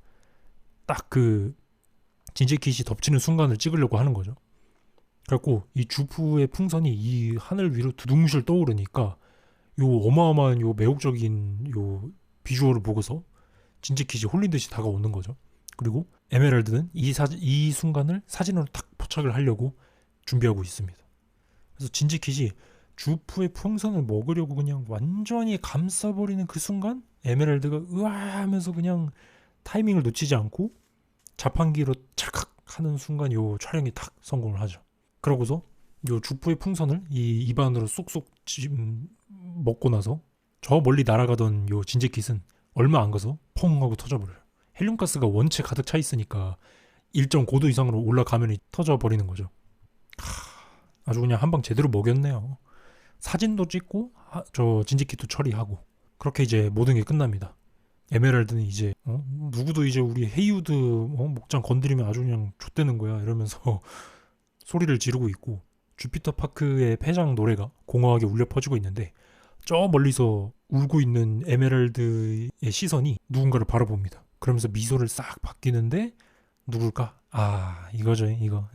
딱 그 진재킷이 덮치는 순간을 찍으려고 하는 거죠. 그래갖고 이 주프의 풍선이 이 하늘 위로 두둥실 떠오르니까 요 어마어마한 요 매혹적인 요 비주얼을 보고서 진재킷이 홀린 듯이 다가오는 거죠. 그리고 에메랄드는 이 순간을 사진으로 딱 포착을 하려고 준비하고 있습니다. 그래서 진재킷이 주프의 풍선을 먹으려고 그냥 완전히 감싸버리는 그 순간 에메랄드가 으아 하면서 그냥 타이밍을 놓치지 않고 자판기로 찰칵 하는 순간 요 촬영이 딱 성공을 하죠. 그러고서 요 주프의 풍선을 이 입안으로 쏙쏙 먹고 나서 저 멀리 날아가던 요 진재킷은 얼마 안 가서 펑 하고 터져버려요. 헬륨가스가 원체 가득 차 있으니까 일정 고도 이상으로 올라가면 터져버리는 거죠. 아주 그냥 한방 제대로 먹였네요. 사진도 찍고 저 진재킷도 처리하고 그렇게 이제 모든 게 끝납니다. 에메랄드는 이제 누구도 이제 우리 헤이우드 목장 건드리면 아주 그냥 좆되는 거야 이러면서 소리를 지르고 있고 주피터 파크의 폐장 노래가 공허하게 울려 퍼지고 있는데 저 멀리서 울고 있는 에메랄드의 시선이 누군가를 바라봅니다. 그러면서 미소를 싹 바뀌는데 누굴까? 이거죠 이거.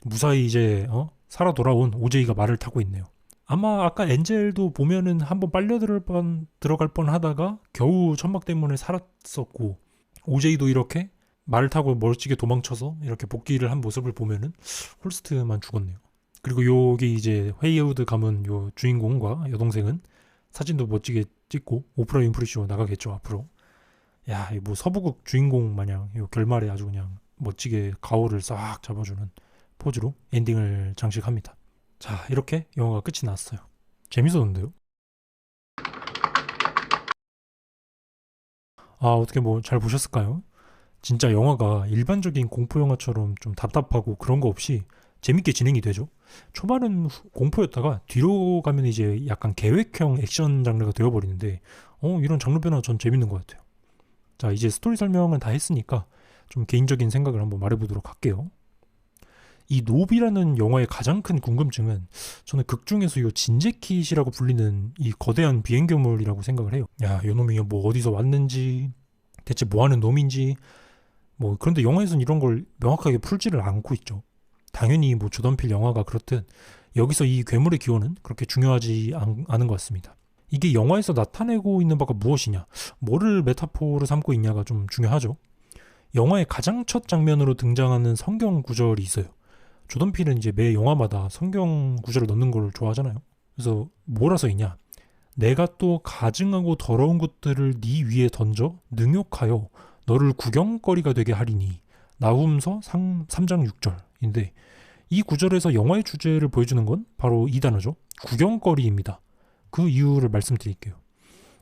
무사히 이제 살아 돌아온 오제이가 말을 타고 있네요. 아마 아까 엔젤도 보면은 한번 빨려 들어갈 뻔 하다가 겨우 천막 때문에 살았었고, 오제이도 이렇게 말을 타고 멀찍이 도망쳐서 이렇게 복귀를 한 모습을 보면은 홀스트만 죽었네요. 그리고 여기 이제 헤이우드 가문 요 주인공과 여동생은 사진도 멋지게 찍고 오프라 윈프리 쇼 나가겠죠 앞으로. 야, 이 뭐 서부극 주인공 마냥 요 결말에 아주 그냥 멋지게 가오를 싹 잡아주는 포즈로 엔딩을 장식합니다. 자, 이렇게 영화가 끝이 났어요. 재밌었는데요? 아, 어떻게 뭐 잘 보셨을까요? 진짜 영화가 일반적인 공포 영화처럼 좀 답답하고 그런 거 없이 재밌게 진행이 되죠. 초반은 공포였다가 뒤로 가면 이제 약간 계획형 액션 장르가 되어버리는데, 이런 장르 변화 전 재밌는 것 같아요. 자, 이제 스토리 설명은 다 했으니까 좀 개인적인 생각을 한번 말해보도록 할게요. 이 노비라는 영화의 가장 큰 궁금증은 저는 극 중에서 이 진재킷이라고 불리는 이 거대한 비행 괴물이라고 생각을 해요. 야, 요 놈이 뭐 어디서 왔는지, 대체 뭐 하는 놈인지, 뭐 그런데 영화에서는 이런 걸 명확하게 풀지를 않고 있죠. 당연히 뭐 조던필 영화가 그렇듯 여기서 이 괴물의 기원은 그렇게 중요하지 않은 것 같습니다. 이게 영화에서 나타내고 있는 바가 무엇이냐, 뭐를 메타포로 삼고 있냐가 좀 중요하죠. 영화의 가장 첫 장면으로 등장하는 성경 구절이 있어요. 조던필은 이제 매 영화마다 성경 구절을 넣는 걸 좋아하잖아요. 그래서 뭐라 써 있냐? 내가 또 가증하고 더러운 것들을 네 위에 던져 능욕하여 너를 구경거리가 되게 하리니. 나훔서 3장 6절인데 이 구절에서 영화의 주제를 보여주는 건 바로 이 단어죠. 구경거리입니다. 그 이유를 말씀드릴게요.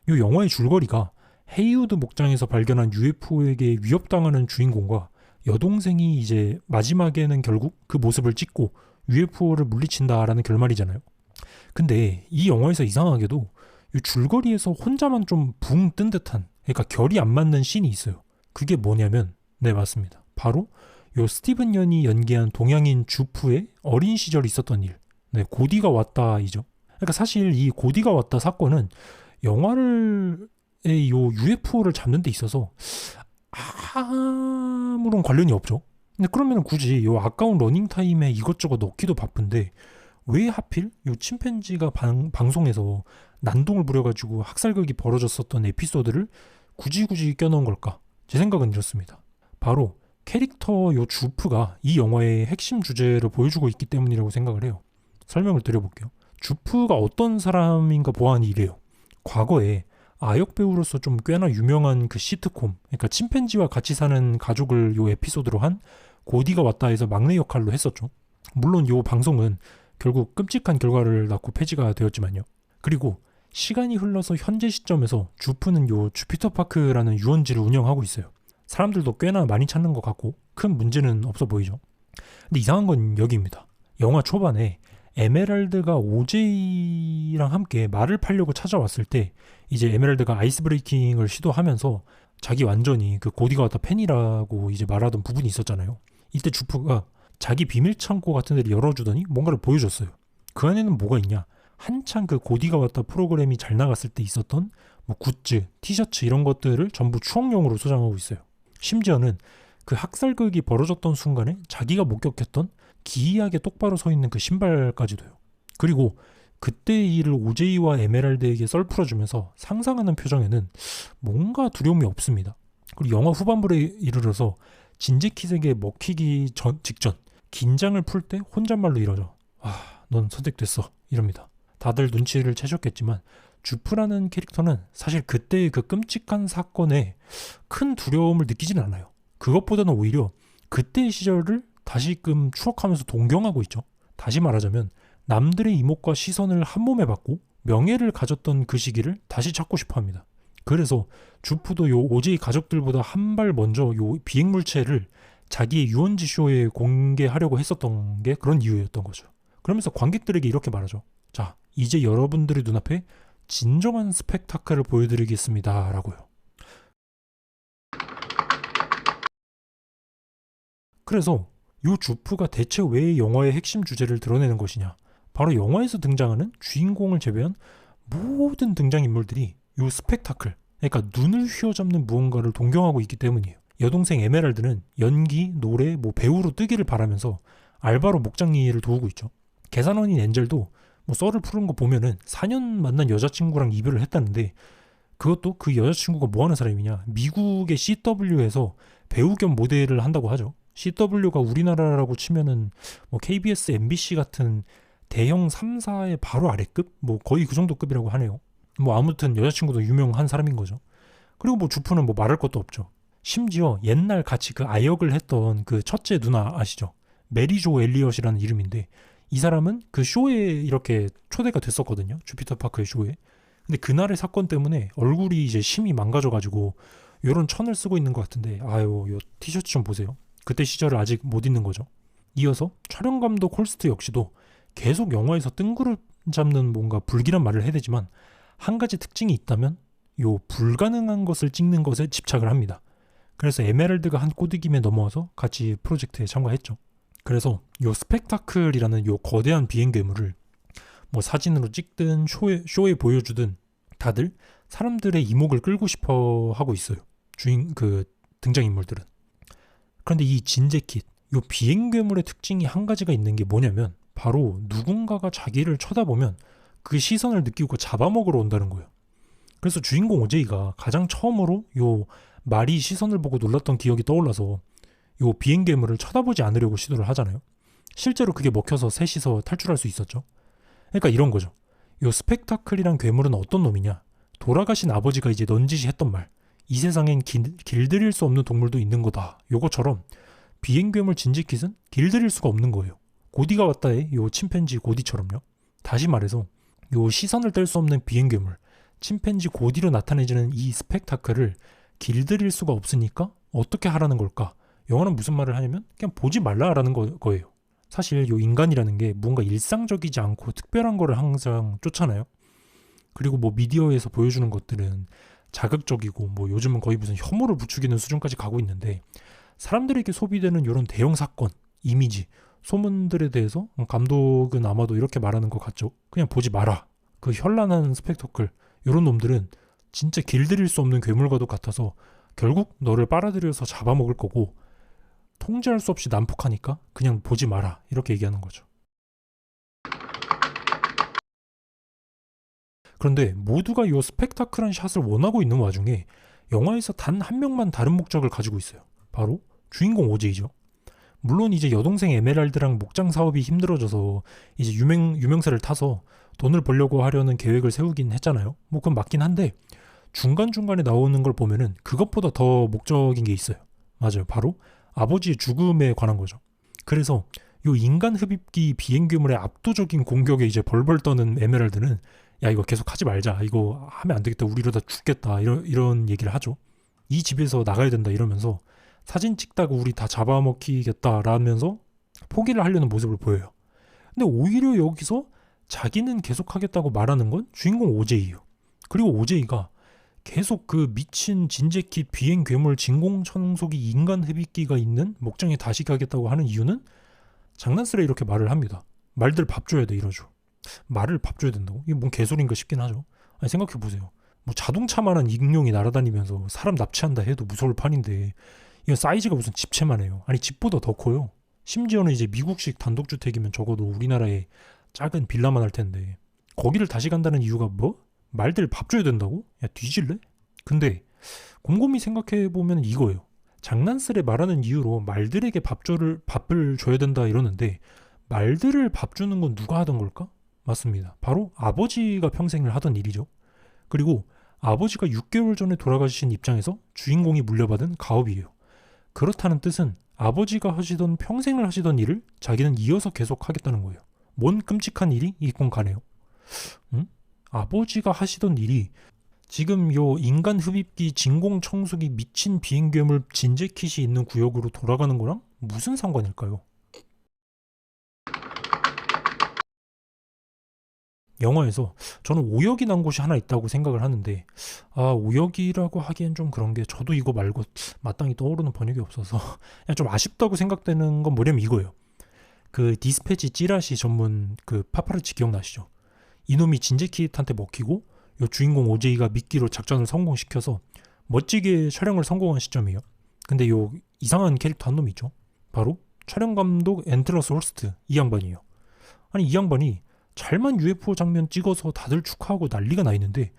이 영화의 줄거리가 헤이우드 목장에서 발견한 UFO에게 위협당하는 주인공과 여동생이 이제 마지막에는 결국 그 모습을 찍고 UFO를 물리친다라는 결말이잖아요. 근데 이 영화에서 이상하게도 이 줄거리에서 혼자만 좀 붕 뜬 듯한, 그러니까 결이 안 맞는 씬이 있어요. 그게 뭐냐면, 네, 맞습니다. 바로 요 스티븐 연이 연기한 동양인 주프의 어린 시절 있었던 일, 네, 고디가 왔다이죠. 그러니까 사실 이 고디가 왔다 사건은 영화를 요 UFO를 잡는 데 있어서 아무런 관련이 없죠. 근데 그러면 굳이 요 아까운 러닝타임에 이것저것 넣기도 바쁜데 왜 하필 요 침팬지가 방송에서 난동을 부려가지고 학살극이 벌어졌었던 에피소드를 굳이 껴넣은 걸까? 제 생각은 이렇습니다. 바로 캐릭터 요 주프가 이 영화의 핵심 주제를 보여주고 있기 때문이라고 생각을 해요. 설명을 드려볼게요. 주프가 어떤 사람인가 보아하니 이래요. 과거에 아역 배우로서 좀 꽤나 유명한 그 시트콤, 그러니까 침팬지와 같이 사는 가족을 요 에피소드로 한 고디가 왔다에서 막내 역할로 했었죠. 물론 요 방송은 결국 끔찍한 결과를 낳고 폐지가 되었지만요. 그리고 시간이 흘러서 현재 시점에서 주프는 요 주피터 파크라는 유원지를 운영하고 있어요. 사람들도 꽤나 많이 찾는 것 같고 큰 문제는 없어 보이죠. 근데 이상한 건 여기입니다. 영화 초반에 에메랄드가 오제이랑 함께 말을 팔려고 찾아왔을 때 이제 에메랄드가 아이스 브레이킹을 시도하면서 자기 완전히 그 고디가 왔다 팬이라고 이제 말하던 부분이 있었잖아요. 이때 주프가 자기 비밀 창고 같은 데를 열어주더니 뭔가를 보여줬어요. 그 안에는 뭐가 있냐? 한창 그 고디가 왔다 프로그램이 잘 나갔을 때 있었던 뭐 굿즈, 티셔츠 이런 것들을 전부 추억용으로 소장하고 있어요. 심지어는 그 학살극이 벌어졌던 순간에 자기가 목격했던 기이하게 똑바로 서 있는 그 신발까지도요. 그리고 그때의 일을 오제이와 에메랄드에게 썰풀어주면서 상상하는 표정에는 뭔가 두려움이 없습니다. 그리고 영화 후반부에 이르러서 진재킷에게 먹히기 직전 긴장을 풀 때 혼잣말로 이러죠. 넌 선택됐어. 이럽니다. 다들 눈치를 채셨겠지만 주프라는 캐릭터는 사실 그때의 그 끔찍한 사건에 큰 두려움을 느끼지는 않아요. 그것보다는 오히려 그때의 시절을 다시금 추억하면서 동경하고 있죠. 다시 말하자면 남들의 이목과 시선을 한 몸에 받고 명예를 가졌던 그 시기를 다시 찾고 싶어 합니다. 그래서 주프도 요 오제이 가족들보다 한 발 먼저 요 비행물체를 자기의 유원지 쇼에 공개하려고 했었던 게 그런 이유였던 거죠. 그러면서 관객들에게 이렇게 말하죠. 자, 이제 여러분들의 눈앞에 진정한 스펙타클을 보여드리겠습니다. 라고요. 그래서 요 주프가 대체 왜 영화의 핵심 주제를 드러내는 것이냐? 바로 영화에서 등장하는 주인공을 제외한 모든 등장인물들이 요 스펙타클, 그러니까 눈을 휘어잡는 무언가를 동경하고 있기 때문이에요. 여동생 에메랄드는 연기, 노래, 배우로 뜨기를 바라면서 알바로 목장 일을 도우고 있죠. 계산원인 엔젤도 뭐 썰을 푸는 거 보면은 4년 만난 여자친구랑 이별을 했다는데 그것도 그 여자친구가 뭐 하는 사람이냐. 미국의 CW에서 배우 겸 모델을 한다고 하죠. CW가 우리나라라고 치면은 뭐 KBS, MBC 같은 대형 3사의 바로 아래급? 뭐 거의 그 정도 급이라고 하네요. 뭐 아무튼 여자친구도 유명한 사람인 거죠. 그리고 뭐 주프는 뭐 말할 것도 없죠. 심지어 옛날 같이 그 아역을 했던 그 첫째 누나 아시죠? 메리조 엘리엇이라는 이름인데 이 사람은 그 쇼에 이렇게 초대가 됐었거든요. 주피터 파크의 쇼에. 근데 그날의 사건 때문에 얼굴이 이제 심히 망가져가지고 요런 천을 쓰고 있는 것 같은데 아유 요 티셔츠 좀 보세요. 그때 시절을 아직 못 잊는 거죠. 이어서 촬영 감독 홀스트 역시도 계속 영화에서 뜬구름 잡는 뭔가 불길한 말을 해야 되지만 한 가지 특징이 있다면 요 불가능한 것을 찍는 것에 집착을 합니다. 그래서 에메랄드가 한 꼬드김에 넘어와서 같이 프로젝트에 참가했죠. 그래서 요 스펙타클이라는 요 거대한 비행 괴물을 뭐 사진으로 찍든 쇼에 보여주든 다들 사람들의 이목을 끌고 싶어 하고 있어요. 그 등장인물들은. 그런데 이 진재킷, 요 비행 괴물의 특징이 한 가지가 있는 게 뭐냐면 바로 누군가가 자기를 쳐다보면 그 시선을 느끼고 잡아먹으러 온다는 거예요. 그래서 주인공 오제이가 가장 처음으로 요 말이 시선을 보고 놀랐던 기억이 떠올라서 요 비행 괴물을 쳐다보지 않으려고 시도를 하잖아요. 실제로 그게 먹혀서 셋이서 탈출할 수 있었죠. 그러니까 이런 거죠. 요 스펙타클이란 괴물은 어떤 놈이냐. 돌아가신 아버지가 이제 넌지시 했던 말. 이 세상엔 길들일 수 없는 동물도 있는 거다. 요거처럼 비행 괴물 진지킷은 길들일 수가 없는 거예요. 고디가 왔다의 요 침팬지 고디처럼요. 다시 말해서 요 시선을 뗄 수 없는 비행 괴물 침팬지 고디로 나타내지는 이 스펙타클을 길들일 수가 없으니까 어떻게 하라는 걸까? 영화는 무슨 말을 하냐면 그냥 보지 말라라는 거예요. 사실 요 인간이라는 게 뭔가 일상적이지 않고 특별한 거를 항상 쫓아나요. 그리고 뭐 미디어에서 보여주는 것들은 자극적이고 뭐 요즘은 거의 무슨 혐오를 부추기는 수준까지 가고 있는데 사람들에게 소비되는 이런 대형 사건, 이미지, 소문들에 대해서 감독은 아마도 이렇게 말하는 것 같죠. 그냥 보지 마라. 그 현란한 스펙터클 이런 놈들은 진짜 길들일 수 없는 괴물과도 같아서 결국 너를 빨아들여서 잡아먹을 거고 통제할 수 없이 난폭하니까 그냥 보지 마라 이렇게 얘기하는 거죠. 그런데 모두가 이 스펙타클한 샷을 원하고 있는 와중에 영화에서 단 한 명만 다른 목적을 가지고 있어요. 바로 주인공 오제이죠. 물론 이제 여동생 에메랄드랑 목장 사업이 힘들어져서 이제 유명세를 타서 돈을 벌려고 하려는 계획을 세우긴 했잖아요. 뭐 그건 맞긴 한데 중간중간에 나오는 걸 보면은 그것보다 더 목적인 게 있어요. 맞아요. 바로 아버지의 죽음에 관한 거죠. 그래서 요 인간 흡입기 비행 괴물의 압도적인 공격에 이제 벌벌 떠는 에메랄드는 야 이거 계속 하지 말자. 이거 하면 안 되겠다. 우리 이러다 죽겠다. 이런 얘기를 하죠. 이 집에서 나가야 된다 이러면서 사진 찍다가 우리 다 잡아먹히겠다라면서 포기를 하려는 모습을 보여요. 근데 오히려 여기서 자기는 계속하겠다고 말하는 건 주인공 오제이예요. 그리고 오제이가 계속 그 미친 진재킷 비행 괴물 진공청소기 인간 흡입기가 있는 목장에 다시 가겠다고 하는 이유는 장난스레 이렇게 말을 합니다. 말들 밥 줘야 돼 이러죠. 말을 밥 줘야 된다고? 이게 뭔 개소리인가 싶긴 하죠. 아니 생각해보세요. 뭐 자동차만한 익룡이 날아다니면서 사람 납치한다 해도 무서울 판인데 이건 사이즈가 무슨 집채만 해요. 아니 집보다 더 커요. 심지어는 이제 미국식 단독주택이면 적어도 우리나라의 작은 빌라만 할 텐데 거기를 다시 간다는 이유가 뭐? 말들 밥 줘야 된다고? 야 뒤질래? 근데 곰곰이 생각해보면 이거예요. 장난스레 말하는 이유로 말들에게 밥을 줘야 된다 이러는데 말들을 밥 주는 건 누가 하던 걸까? 맞습니다. 바로 아버지가 평생을 하던 일이죠. 그리고 아버지가 6개월 전에 돌아가신 입장에서 주인공이 물려받은 가업이에요. 그렇다는 뜻은 아버지가 평생을 하시던 일을 자기는 이어서 계속 하겠다는 거예요. 뭔 끔찍한 일이 있건 가네요. 응? 아버지가 하시던 일이 지금 요 인간 흡입기 진공청소기 미친 비행괴물 진재킷이 있는 구역으로 돌아가는 거랑 무슨 상관일까요? 영화에서 저는 오역이 난 곳이 하나 있다고 생각을 하는데 오역이라고 하기엔 좀 그런 게 저도 이거 말고 마땅히 떠오르는 번역이 없어서 그냥 좀 아쉽다고 생각되는 건 뭐냐면 이거예요. 그 디스패치 찌라시 전문 그 파파라치 기억나시죠? 이놈이 진재킷한테 먹히고 요 주인공 오제이가 미끼로 작전을 성공시켜서 멋지게 촬영을 성공한 시점이에요. 근데 요 이상한 캐릭터 한 놈이 있죠. 바로 촬영 감독 앤트러스 홀스트 이 양반이에요. 아니 이 양반이 잘만 UFO 장면 찍어서 다들 축하하고 난리가 나 있는데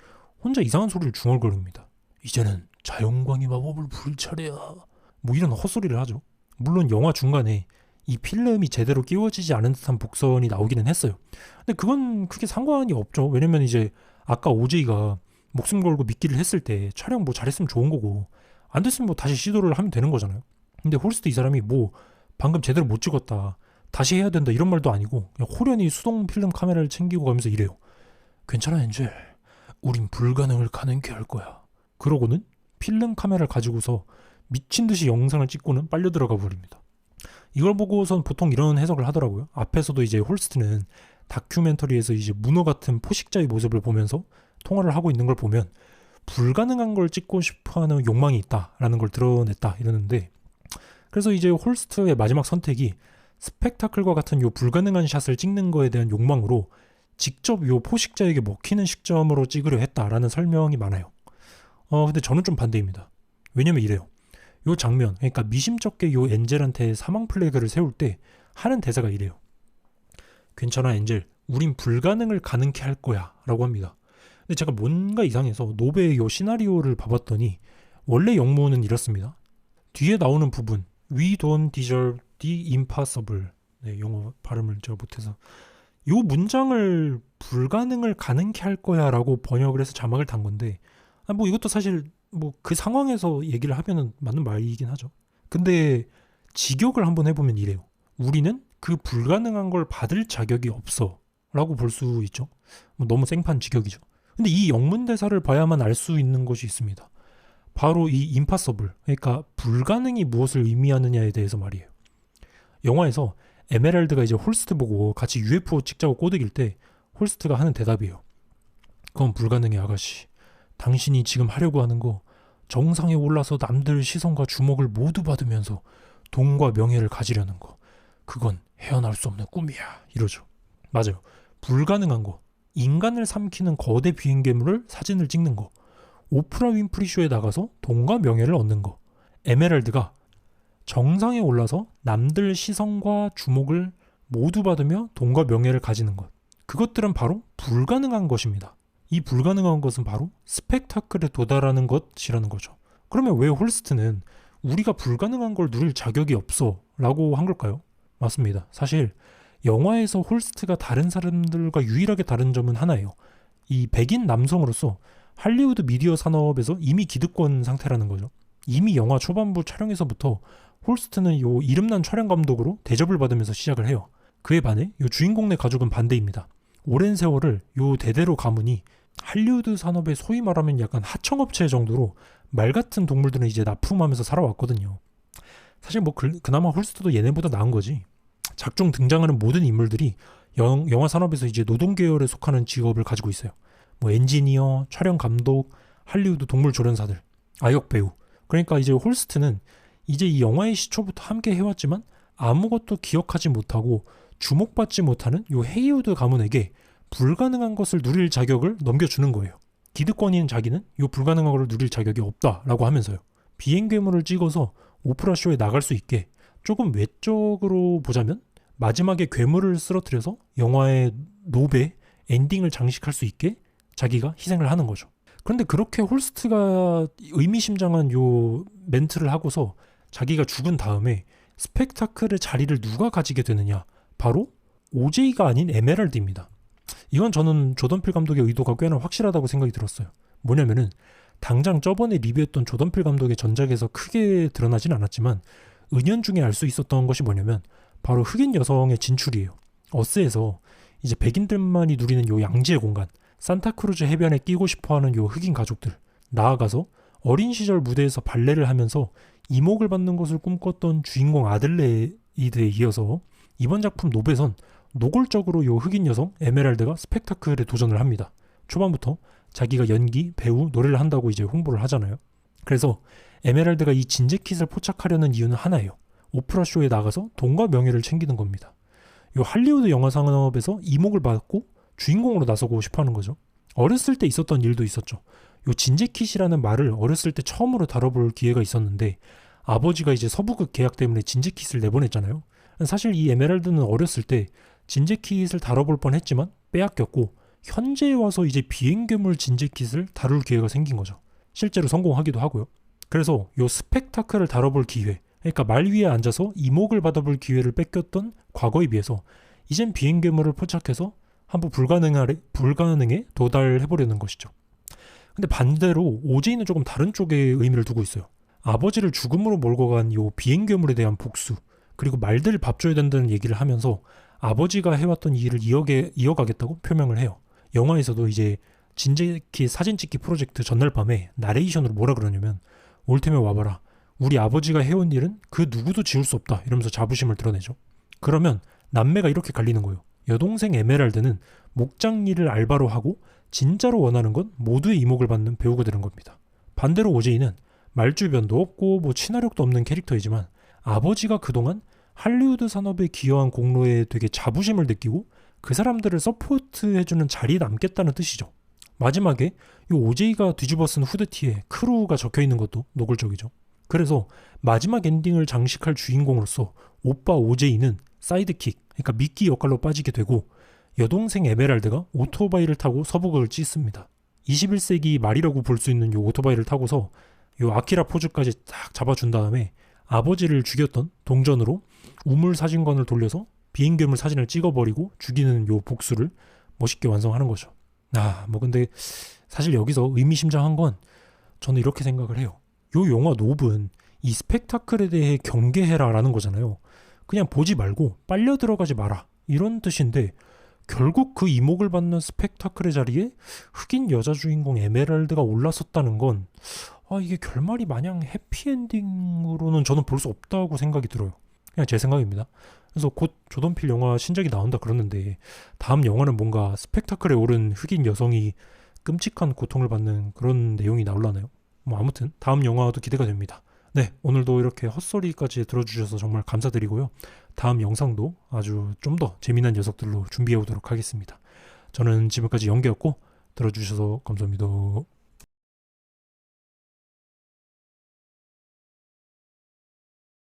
혼자 이상한 소리를 중얼거립니다. 이제는 자연광이 마법을 부릴 차례야. 뭐 이런 헛소리를 하죠. 물론 영화 중간에 이 필름이 제대로 끼워지지 않은 듯한 복선이 나오기는 했어요. 근데 그건 크게 상관이 없죠. 왜냐면 이제 아까 OJ가 목숨 걸고 미끼를 했을 때 촬영 뭐 잘했으면 좋은 거고 안 됐으면 뭐 다시 시도를 하면 되는 거잖아요. 근데 홀스트 이 사람이 뭐 방금 제대로 못 찍었다, 다시 해야 된다 이런 말도 아니고 그냥 호련히 수동 필름 카메라를 챙기고 가면서 이래요. 괜찮아 엔젤, 우린 불가능을 가능케 할 거야. 그러고는 필름 카메라를 가지고서 미친 듯이 영상을 찍고는 빨려 들어가 버립니다. 이걸 보고선 보통 이런 해석을 하더라고요. 앞에서도 이제 홀스트는 다큐멘터리에서 이제 문어 같은 포식자의 모습을 보면서 통화를 하고 있는 걸 보면 불가능한 걸 찍고 싶어하는 욕망이 있다라는 걸 드러냈다 이러는데, 그래서 이제 홀스트의 마지막 선택이 스펙타클과 같은 요 불가능한 샷을 찍는 거에 대한 욕망으로 직접 요 포식자에게 먹히는 시점으로 찍으려 했다라는 설명이 많아요. 근데 저는 좀 반대입니다. 왜냐면 이래요. 요 장면, 그러니까 미심쩍게 요 엔젤한테 사망 플래그를 세울 때 하는 대사가 이래요. 괜찮아 엔젤, 우린 불가능을 가능케 할 거야 라고 합니다. 근데 제가 뭔가 이상해서 노베의 요 시나리오를 봐봤더니 원래 영문은 이렇습니다. 뒤에 나오는 부분 We don't deserve the impossible. 네, 영어 발음을 제가 못해서 요 문장을 불가능을 가능케 할 거야 라고 번역을 해서 자막을 단 건데, 뭐 이것도 사실 뭐 그 상황에서 얘기를 하면은 맞는 말이긴 하죠. 근데 직역을 한번 해보면 이래요. 우리는 그 불가능한 걸 받을 자격이 없어 라고 볼 수 있죠. 뭐 너무 생판 직역이죠. 근데 이 영문 대사를 봐야만 알 수 있는 것이 있습니다. 바로 이 impossible, 그러니까 불가능이 무엇을 의미하느냐에 대해서 말이에요. 영화에서 에메랄드가 이제 홀스트 보고 같이 UFO 찍자고 꼬드길 때 홀스트가 하는 대답이에요. 그건 불가능해 아가씨. 당신이 지금 하려고 하는 거 정상에 올라서 남들 시선과 주목을 모두 받으면서 돈과 명예를 가지려는 거, 그건 헤어날 수 없는 꿈이야 이러죠. 맞아요. 불가능한 거, 인간을 삼키는 거대 비행괴물을 사진을 찍는 거, 오프라 윈프리 쇼에 나가서 돈과 명예를 얻는 거, 에메랄드가 정상에 올라서 남들 시선과 주목을 모두 받으며 돈과 명예를 가지는 것, 그것들은 바로 불가능한 것입니다. 이 불가능한 것은 바로 스펙타클에 도달하는 것이라는 거죠. 그러면 왜 홀스트는 우리가 불가능한 걸 누릴 자격이 없어 라고 한 걸까요? 맞습니다. 사실 영화에서 홀스트가 다른 사람들과 유일하게 다른 점은 하나예요. 이 백인 남성으로서 할리우드 미디어 산업에서 이미 기득권 상태라는 거죠. 이미 영화 초반부 촬영에서부터 홀스트는 요 이름난 촬영 감독으로 대접을 받으면서 시작을 해요. 그에 반해 요 주인공네 가족은 반대입니다. 오랜 세월을 요 대대로 가문이 할리우드 산업의 소위 말하면 약간 하청업체 정도로 말 같은 동물들은 이제 납품하면서 살아왔거든요. 사실 뭐 그나마 홀스트도 얘네보다 나은 거지. 작중 등장하는 모든 인물들이 영화 산업에서 이제 노동 계열에 속하는 직업을 가지고 있어요. 뭐 엔지니어, 촬영 감독, 할리우드 동물 조련사들, 아역 배우. 그러니까 이제 홀스트는 이제 이 영화의 시초부터 함께 해왔지만 아무것도 기억하지 못하고 주목받지 못하는 요 헤이우드 가문에게 불가능한 것을 누릴 자격을 넘겨주는 거예요. 기득권인 자기는 요 불가능한 걸 누릴 자격이 없다라고 하면서요. 비행괴물을 찍어서 오프라 쇼에 나갈 수 있게 조금 외적으로 보자면 마지막에 괴물을 쓰러뜨려서 영화의 노베 엔딩을 장식할 수 있게 자기가 희생을 하는 거죠. 그런데 그렇게 홀스트가 의미심장한 요 멘트를 하고서 자기가 죽은 다음에 스펙타클의 자리를 누가 가지게 되느냐, 바로 OJ가 아닌 에메랄드입니다. 이건 저는 조던 필 감독의 의도가 꽤나 확실하다고 생각이 들었어요. 뭐냐면은 당장 저번에 리뷰했던 조던 필 감독의 전작에서 크게 드러나진 않았지만 은연중에 알 수 있었던 것이 뭐냐면 바로 흑인 여성의 진출이에요. 어스에서 이제 백인들만이 누리는 요 양지의 공간, 산타크루즈 해변에 끼고 싶어하는 요 흑인 가족들, 나아가서 어린 시절 무대에서 발레를 하면서 이목을 받는 것을 꿈꿨던 주인공 아들레이드에 이어서 이번 작품 노베선 노골적으로 요 흑인 여성 에메랄드가 스펙타클에 도전을 합니다. 초반부터 자기가 연기, 배우, 노래를 한다고 이제 홍보를 하잖아요. 그래서 에메랄드가 이 진재킷을 포착하려는 이유는 하나예요. 오프라 쇼에 나가서 돈과 명예를 챙기는 겁니다. 요 할리우드 영화 산업에서 이목을 받고 주인공으로 나서고 싶어하는 거죠. 어렸을 때 있었던 일도 있었죠. 요 진재킷이라는 말을 어렸을 때 처음으로 다뤄볼 기회가 있었는데 아버지가 이제 서부극 계약 때문에 진재킷을 내보냈잖아요. 사실 이 에메랄드는 어렸을 때 진재킷을 다뤄볼 뻔했지만 빼앗겼고 현재에 와서 이제 비행괴물 진제킷을 다룰 기회가 생긴 거죠. 실제로 성공하기도 하고요. 그래서 요 스펙타클을 다뤄볼 기회, 그러니까 말 위에 앉아서 이목을 받아볼 기회를 뺏겼던 과거에 비해서 이젠 비행괴물을 포착해서 한번 불가능에 도달해보려는 것이죠. 근데 반대로 오제이는 조금 다른 쪽에 의미를 두고 있어요. 아버지를 죽음으로 몰고 간 요 비행괴물에 대한 복수, 그리고 말들 밥 줘야 된다는 얘기를 하면서 아버지가 해왔던 이 일을 이어가겠다고 표명을 해요. 영화에서도 이제 진제키 사진 찍기 프로젝트 전날 밤에 나레이션으로 뭐라 그러냐면 올 테면 와봐라. 우리 아버지가 해온 일은 그 누구도 지울 수 없다. 이러면서 자부심을 드러내죠. 그러면 남매가 이렇게 갈리는 거예요. 여동생 에메랄드는 목장 일을 알바로 하고 진짜로 원하는 건 모두의 이목을 받는 배우가 되는 겁니다. 반대로 오제이는 말주변도 없고 뭐 친화력도 없는 캐릭터이지만 아버지가 그동안 할리우드 산업에 기여한 공로에 되게 자부심을 느끼고 그 사람들을 서포트해주는 자리에 남겠다는 뜻이죠. 마지막에 이 오제이가 뒤집어 쓴 후드티에 크루가 적혀있는 것도 노골적이죠. 그래서 마지막 엔딩을 장식할 주인공으로서 오빠 오제이는 사이드킥, 그러니까 미끼 역할로 빠지게 되고 여동생 에메랄드가 오토바이를 타고 서부극을 찢습니다. 21세기 말이라고 볼 수 있는 이 오토바이를 타고서 이 아키라 포즈까지 딱 잡아준 다음에 아버지를 죽였던 동전으로 우물 사진관을 돌려서 비행괴물 사진을 찍어버리고 죽이는 요 복수를 멋있게 완성하는 거죠. 뭐 근데 사실 여기서 의미심장한 건 저는 이렇게 생각을 해요. 요 영화 노브는 이 스펙타클에 대해 경계해라 라는 거잖아요. 그냥 보지 말고 빨려 들어가지 마라 이런 뜻인데 결국 그 이목을 받는 스펙타클의 자리에 흑인 여자 주인공 에메랄드가 올라섰다는 건 이게 결말이 마냥 해피엔딩으로는 저는 볼 수 없다고 생각이 들어요. 그냥 제 생각입니다. 그래서 곧 조던필 영화 신작이 나온다 그러는데 다음 영화는 뭔가 스펙타클에 오른 흑인 여성이 끔찍한 고통을 받는 그런 내용이 나올라나요? 뭐 아무튼 다음 영화도 기대가 됩니다. 네, 오늘도 이렇게 헛소리까지 들어주셔서 정말 감사드리고요. 다음 영상도 아주 좀 더 재미난 녀석들로 준비해 오도록 하겠습니다. 저는 지금까지 영계였고 들어주셔서 감사합니다.